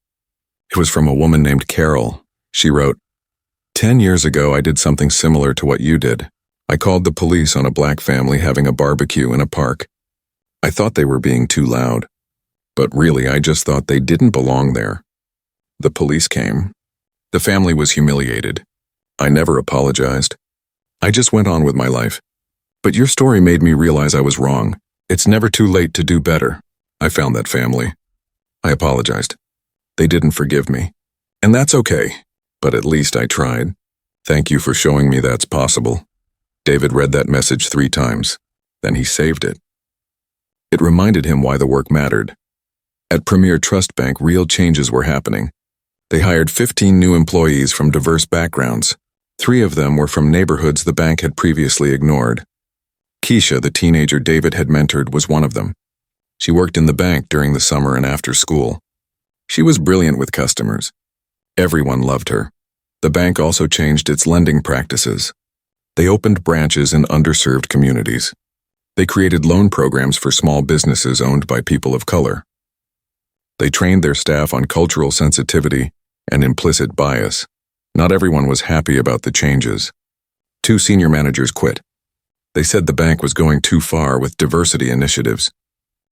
It was from a woman named Carol. She wrote, 10 years ago, I did something similar to what you did. I called the police on a black family having a barbecue in a park. I thought they were being too loud, but really I just thought they didn't belong there. The police came. The family was humiliated. I never apologized. I just went on with my life. But your story made me realize I was wrong. It's never too late to do better. I found that family. I apologized. They didn't forgive me. And that's okay, but at least I tried. Thank you for showing me that's possible. David read that message 3 times. Then he saved it. It reminded him why the work mattered. At Premier Trust Bank, real changes were happening. They hired 15 new employees from diverse backgrounds. 3 of them were from neighborhoods the bank had previously ignored. Keisha, the teenager David had mentored, was one of them. She worked in the bank during the summer and after school. She was brilliant with customers. Everyone loved her. The bank also changed its lending practices. They opened branches in underserved communities. They created loan programs for small businesses owned by people of color. They trained their staff on cultural sensitivity and implicit bias. Not everyone was happy about the changes. 2 senior managers quit. They said the bank was going too far with diversity initiatives.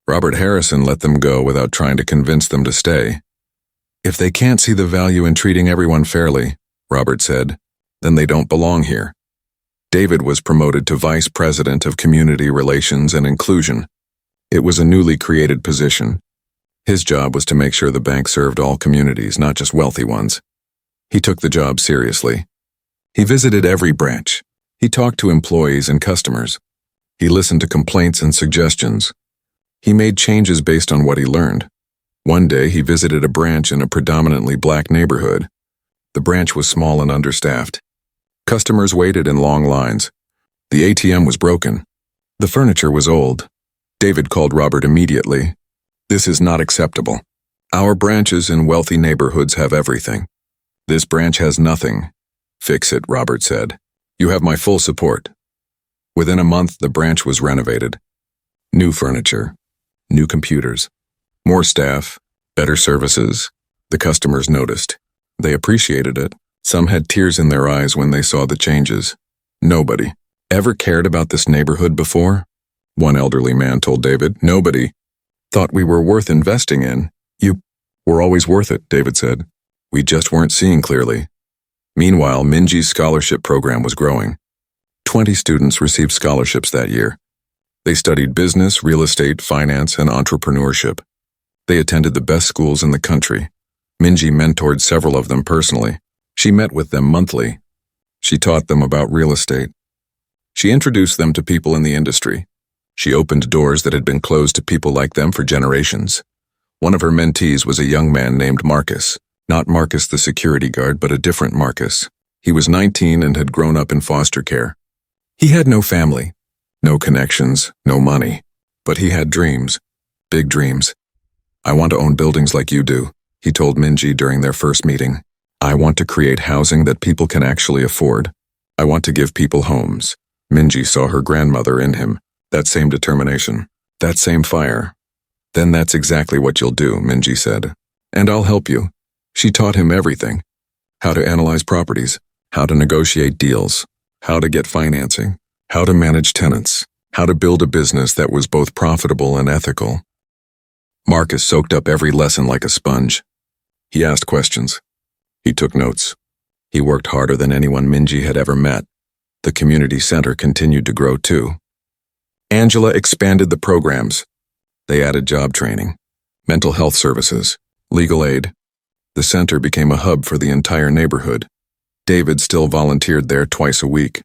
Robert Harrison let them go without trying to convince them to stay. If they can't see the value in treating everyone fairly, Robert said, then they don't belong here. David was promoted to Vice President of Community Relations and Inclusion. It was a newly created position. His job was to make sure the bank served all communities, not just wealthy ones. He took the job seriously. He visited every branch. He talked to employees and customers. He listened to complaints and suggestions. He made changes based on what he learned. One day, he visited a branch in a predominantly black neighborhood. The branch was small and understaffed. Customers waited in long lines. The ATM was broken. The furniture was old. David called Robert immediately. This is not acceptable. Our branches in wealthy neighborhoods have everything. This branch has nothing. Fix it, Robert said. You have my full support. Within a month, the branch was renovated. New furniture, new computers, more staff, better services. The customers noticed. They appreciated it. Some had tears in their eyes when they saw the changes. Nobody ever cared about this neighborhood before? One elderly man told David. Nobody thought we were worth investing in. You were always worth it, David said. We just weren't seeing clearly. Meanwhile, Minji's scholarship program was growing. 20 students received scholarships that year. They studied business, real estate, finance, and entrepreneurship. They attended the best schools in the country. Minji mentored several of them personally. She met with them monthly. She taught them about real estate. She introduced them to people in the industry. She opened doors that had been closed to people like them for generations. One of her mentees was a young man named Marcus. Not Marcus the security guard, but a different Marcus. He was 19 and had grown up in foster care. He had no family, no connections, no money, but he had dreams, big dreams. "I want to own buildings like you do," he told Minji during their first meeting. "I want to create housing that people can actually afford. I want to give people homes." Minji saw her grandmother in him, that same determination, that same fire. "Then that's exactly what you'll do," Minji said. "And I'll help you." She taught him everything: how to analyze properties, how to negotiate deals, how to get financing, how to manage tenants, how to build a business that was both profitable and ethical. Marcus soaked up every lesson like a sponge. He asked questions. He took notes. He worked harder than anyone Minji had ever met. The community center continued to grow too. Angela expanded the programs. They added job training, mental health services, legal aid. The center became a hub for the entire neighborhood. David still volunteered there twice a week.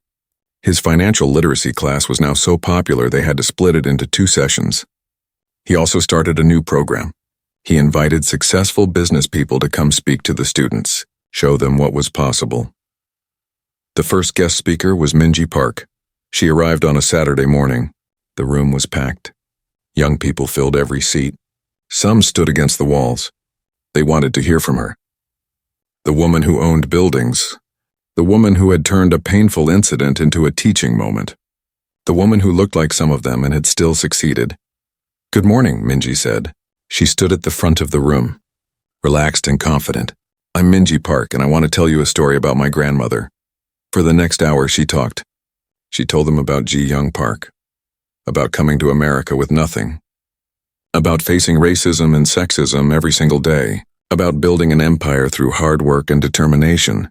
His financial literacy class was now so popular they had to split it into 2 sessions. He also started a new program. He invited successful business people to come speak to the students, show them what was possible. The first guest speaker was Minji Park. She arrived on a Saturday morning. The room was packed. Young people filled every seat. Some stood against the walls. They wanted to hear from her. The woman who owned buildings. The woman who had turned a painful incident into a teaching moment. The woman who looked like some of them and had still succeeded. "Good morning," Minji said. She stood at the front of the room, relaxed and confident. "I'm Minji Park, and I want to tell you a story about my grandmother." For the next hour, she talked. She told them about Ji Young Park, about coming to America with nothing, about facing racism and sexism every single day, about building an empire through hard work and determination.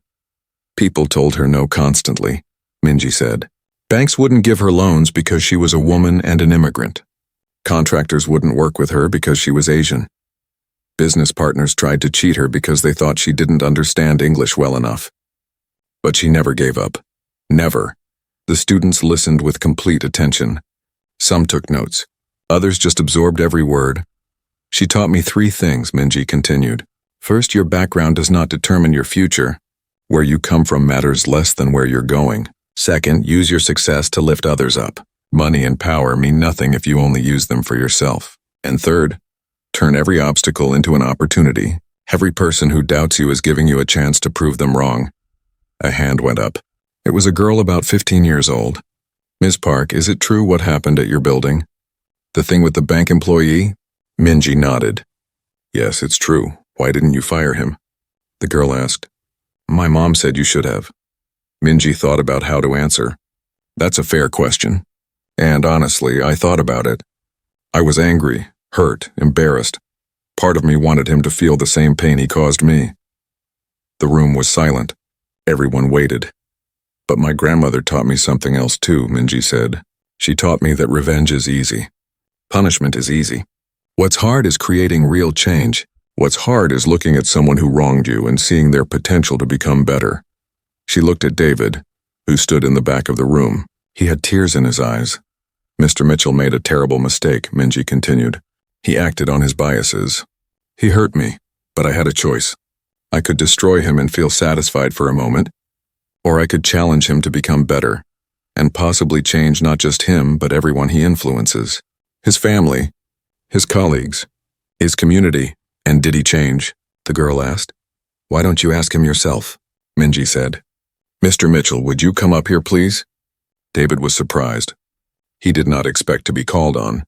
People told her no constantly, Minji said. Banks wouldn't give her loans because she was a woman and an immigrant. Contractors wouldn't work with her because she was Asian. Business partners tried to cheat her because they thought she didn't understand English well enough. But she never gave up. Never. The students listened with complete attention. Some took notes. Others just absorbed every word. "She taught me 3 things," Minji continued. "First, your background does not determine your future. Where you come from matters less than where you're going. Second, use your success to lift others up. Money and power mean nothing if you only use them for yourself. And third, turn every obstacle into an opportunity. Every person who doubts you is giving you a chance to prove them wrong." A hand went up. It was a girl about 15 years old. "Ms. Park, is it true what happened at your building? The thing with the bank employee?" Minji nodded. "Yes, it's true. Why didn't you fire him?" The girl asked. "My mom said you should have." Minji thought about how to answer. "That's a fair question. And honestly, I thought about it. I was angry, hurt, embarrassed. Part of me wanted him to feel the same pain he caused me." The room was silent. Everyone waited. "But my grandmother taught me something else too," Minji said. "She taught me that revenge is easy. Punishment is easy. What's hard is creating real change. What's hard is looking at someone who wronged you and seeing their potential to become better." She looked at David, who stood in the back of the room. He had tears in his eyes. "Mr. Mitchell made a terrible mistake," Minji continued. "He acted on his biases. He hurt me, but I had a choice. I could destroy him and feel satisfied for a moment, or I could challenge him to become better, and possibly change not just him, but everyone he influences. His family, his colleagues, his community." "And did he change?" the girl asked. "Why don't you ask him yourself?" Minji said. "Mr. Mitchell, would you come up here, please?" David was surprised. He did not expect to be called on.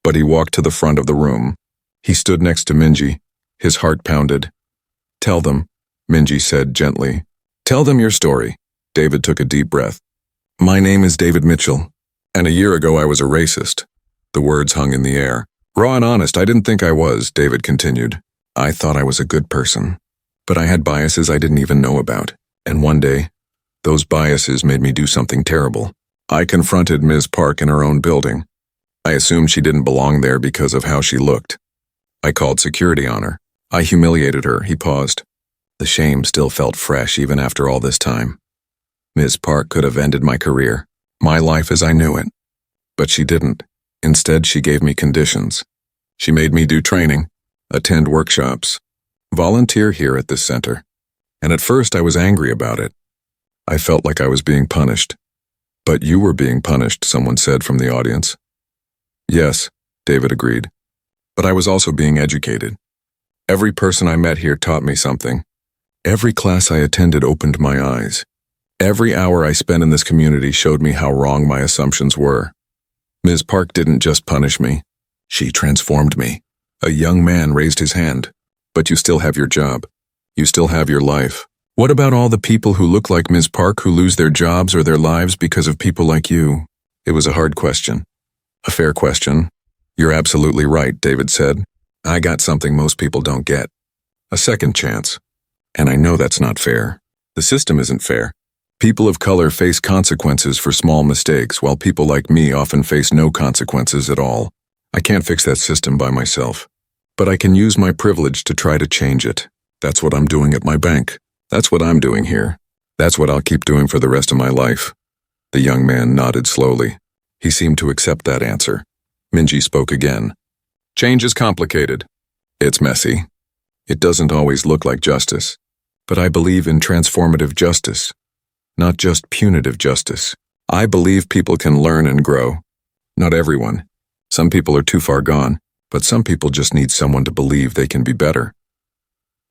But he walked to the front of the room. He stood next to Minji. His heart pounded. "Tell them," Minji said gently. "Tell them your story." David took a deep breath. "My name is David Mitchell, and a year ago I was a racist." The words hung in the air. "Raw and honest, I didn't think I was," David continued. "I thought I was a good person, but I had biases I didn't even know about. And one day, those biases made me do something terrible. I confronted Ms. Park in her own building. I assumed she didn't belong there because of how she looked. I called security on her. I humiliated her, he paused. The shame still felt fresh even after all this time. Ms. Park could have ended my career, my life as I knew it. But she didn't. Instead, she gave me conditions. She made me do training, attend workshops, volunteer here at this center. And at first I was angry about it. I felt like I was being punished. But you were being punished, someone said from the audience. Yes, David agreed. But I was also being educated. Every person I met here taught me something. Every class I attended opened my eyes. Every hour I spent in this community showed me how wrong my assumptions were. Ms. Park didn't just punish me. She transformed me. A young man raised his hand. But you still have your job. You still have your life. What about all the people who look like Ms. Park who lose their jobs or their lives because of people like you? It was a hard question. A fair question. You're absolutely right, David said. I got something most people don't get. A second chance. And I know that's not fair. The system isn't fair. People of color face consequences for small mistakes, while people like me often face no consequences at all. I can't fix that system by myself. But I can use my privilege to try to change it. That's what I'm doing at my bank. That's what I'm doing here. That's what I'll keep doing for the rest of my life. The young man nodded slowly. He seemed to accept that answer. Minji spoke again. Change is complicated. It's messy. It doesn't always look like justice. But I believe in transformative justice, not just punitive justice. I believe people can learn and grow. Not everyone. Some people are too far gone, but some people just need someone to believe they can be better.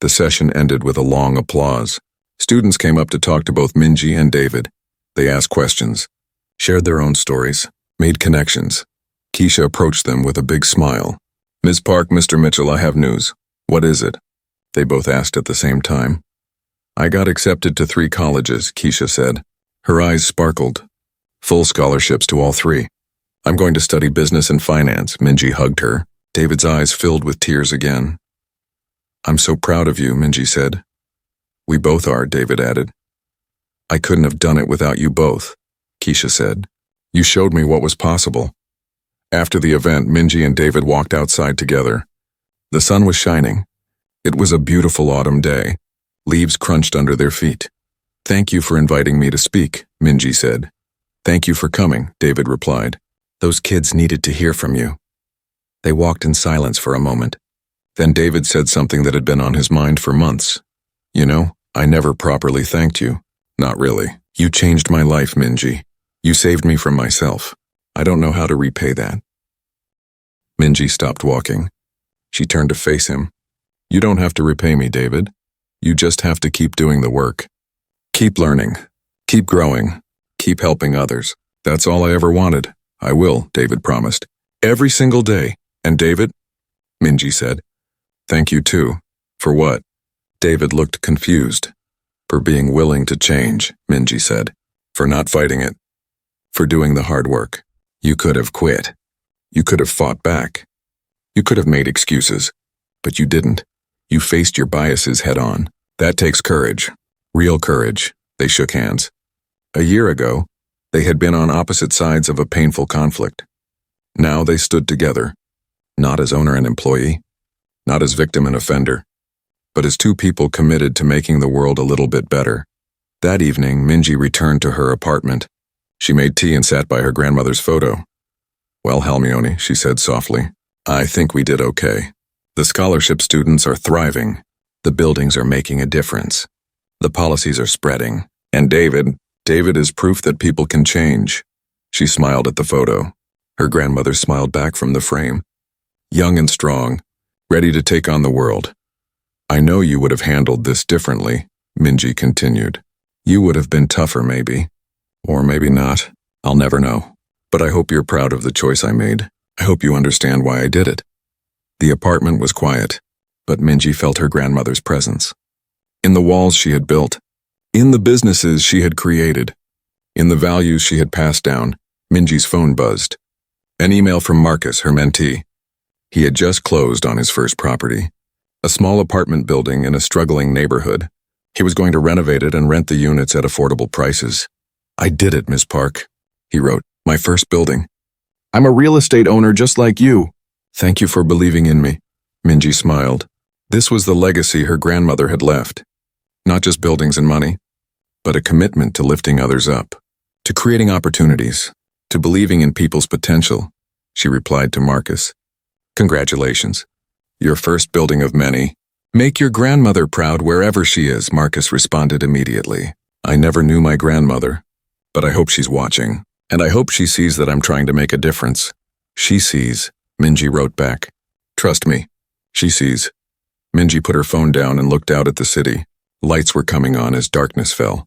The session ended with a long applause. Students came up to talk to both Minji and David. They asked questions, shared their own stories, made connections. Keisha approached them with a big smile. Ms. Park, Mr. Mitchell, I have news. What is it? They both asked at the same time. I got accepted to 3 colleges, Keisha said. Her eyes sparkled. Full scholarships to all 3. I'm going to study business and finance, Minji hugged her. David's eyes filled with tears again. I'm so proud of you, Minji said. We both are, David added. I couldn't have done it without you both, Keisha said. You showed me what was possible. After the event, Minji and David walked outside together. The sun was shining. It was a beautiful autumn day. Leaves crunched under their feet. Thank you for inviting me to speak, Minji said. Thank you for coming, David replied. Those kids needed to hear from you. They walked in silence for a moment. Then David said something that had been on his mind for months. You know, I never properly thanked you. Not really. You changed my life, Minji. You saved me from myself. I don't know how to repay that. Minji stopped walking. She turned to face him. You don't have to repay me, David. You just have to keep doing the work. Keep learning. Keep growing. Keep helping others. That's all I ever wanted. I will, David promised. Every single day. And David? Minji said. Thank you too. For what? David looked confused. For being willing to change, Minji said. For not fighting it. For doing the hard work. You could have quit. You could have fought back. You could have made excuses. But you didn't. You faced your biases head on. That takes courage. Real courage. They shook hands. A year ago, they had been on opposite sides of a painful conflict. Now they stood together. Not as owner and employee. Not as victim and offender. But as 2 people committed to making the world a little bit better. That evening, Minji returned to her apartment. She made tea and sat by her grandmother's photo. Well, Hermione, she said softly, I think we did okay. The scholarship students are thriving. The buildings are making a difference. The policies are spreading. And David is proof that people can change. She smiled at the photo. Her grandmother smiled back from the frame. Young and strong, ready to take on the world. I know you would have handled this differently, Minji continued. You would have been tougher maybe. Or maybe not. I'll never know. But I hope you're proud of the choice I made. I hope you understand why I did it. The apartment was quiet, but Minji felt her grandmother's presence. In the walls she had built, in the businesses she had created, in the values she had passed down, Minji's phone buzzed. An email from Marcus, her mentee. He had just closed on his first property, a small apartment building in a struggling neighborhood. He was going to renovate it and rent the units at affordable prices. I did it, Miss Park, he wrote. My first building. I'm a real estate owner just like you. Thank you for believing in me. Minji smiled. This was the legacy her grandmother had left. Not just buildings and money, but a commitment to lifting others up, to creating opportunities, to believing in people's potential. She replied to Marcus, "Congratulations. Your first building of many. Make your grandmother proud wherever she is," Marcus responded immediately. "I never knew my grandmother, but I hope she's watching, and I hope she sees that I'm trying to make a difference." "She sees," Minji wrote back. "Trust me, she sees." Minji put her phone down and looked out at the city. Lights were coming on as darkness fell.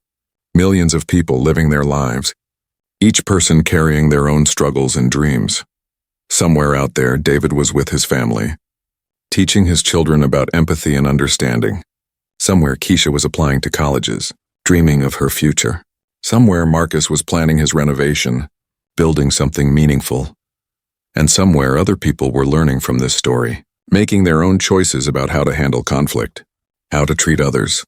Millions of people living their lives, each person carrying their own struggles and dreams. Somewhere out there, David was with his family, teaching his children about empathy and understanding. Somewhere, Keisha was applying to colleges, dreaming of her future. Somewhere, Marcus was planning his renovation, building something meaningful. And somewhere, other people were learning from this story, making their own choices about how to handle conflict, how to treat others,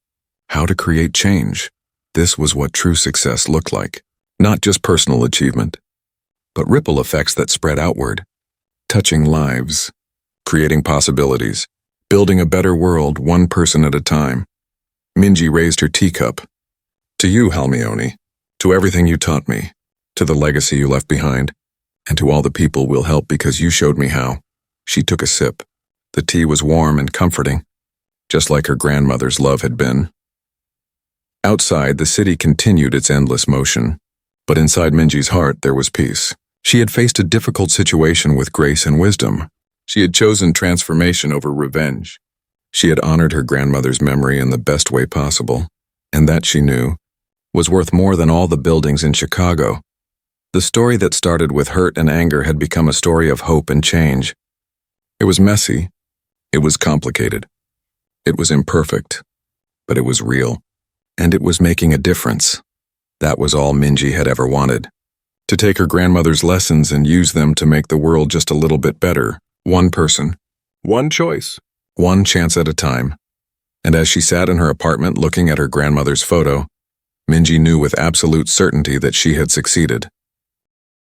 how to create change. This was what true success looked like. Not just personal achievement, but ripple effects that spread outward, touching lives, creating possibilities, building a better world one person at a time. Minji raised her teacup. "To you, Halmione, to everything you taught me, to the legacy you left behind, and to all the people we'll help because you showed me how." She took a sip. The tea was warm and comforting, just like her grandmother's love had been. Outside, the city continued its endless motion, but inside Minji's heart there was peace. She had faced a difficult situation with grace and wisdom. She had chosen transformation over revenge. She had honored her grandmother's memory in the best way possible, and that, she knew, was worth more than all the buildings in Chicago. The story that started with hurt and anger had become a story of hope and change. It was messy. It was complicated. It was imperfect, but it was real. And it was making a difference. That was all Minji had ever wanted. To take her grandmother's lessons and use them to make the world just a little bit better. One person, one choice, one chance at a time. And as she sat in her apartment looking at her grandmother's photo, Minji knew with absolute certainty that she had succeeded.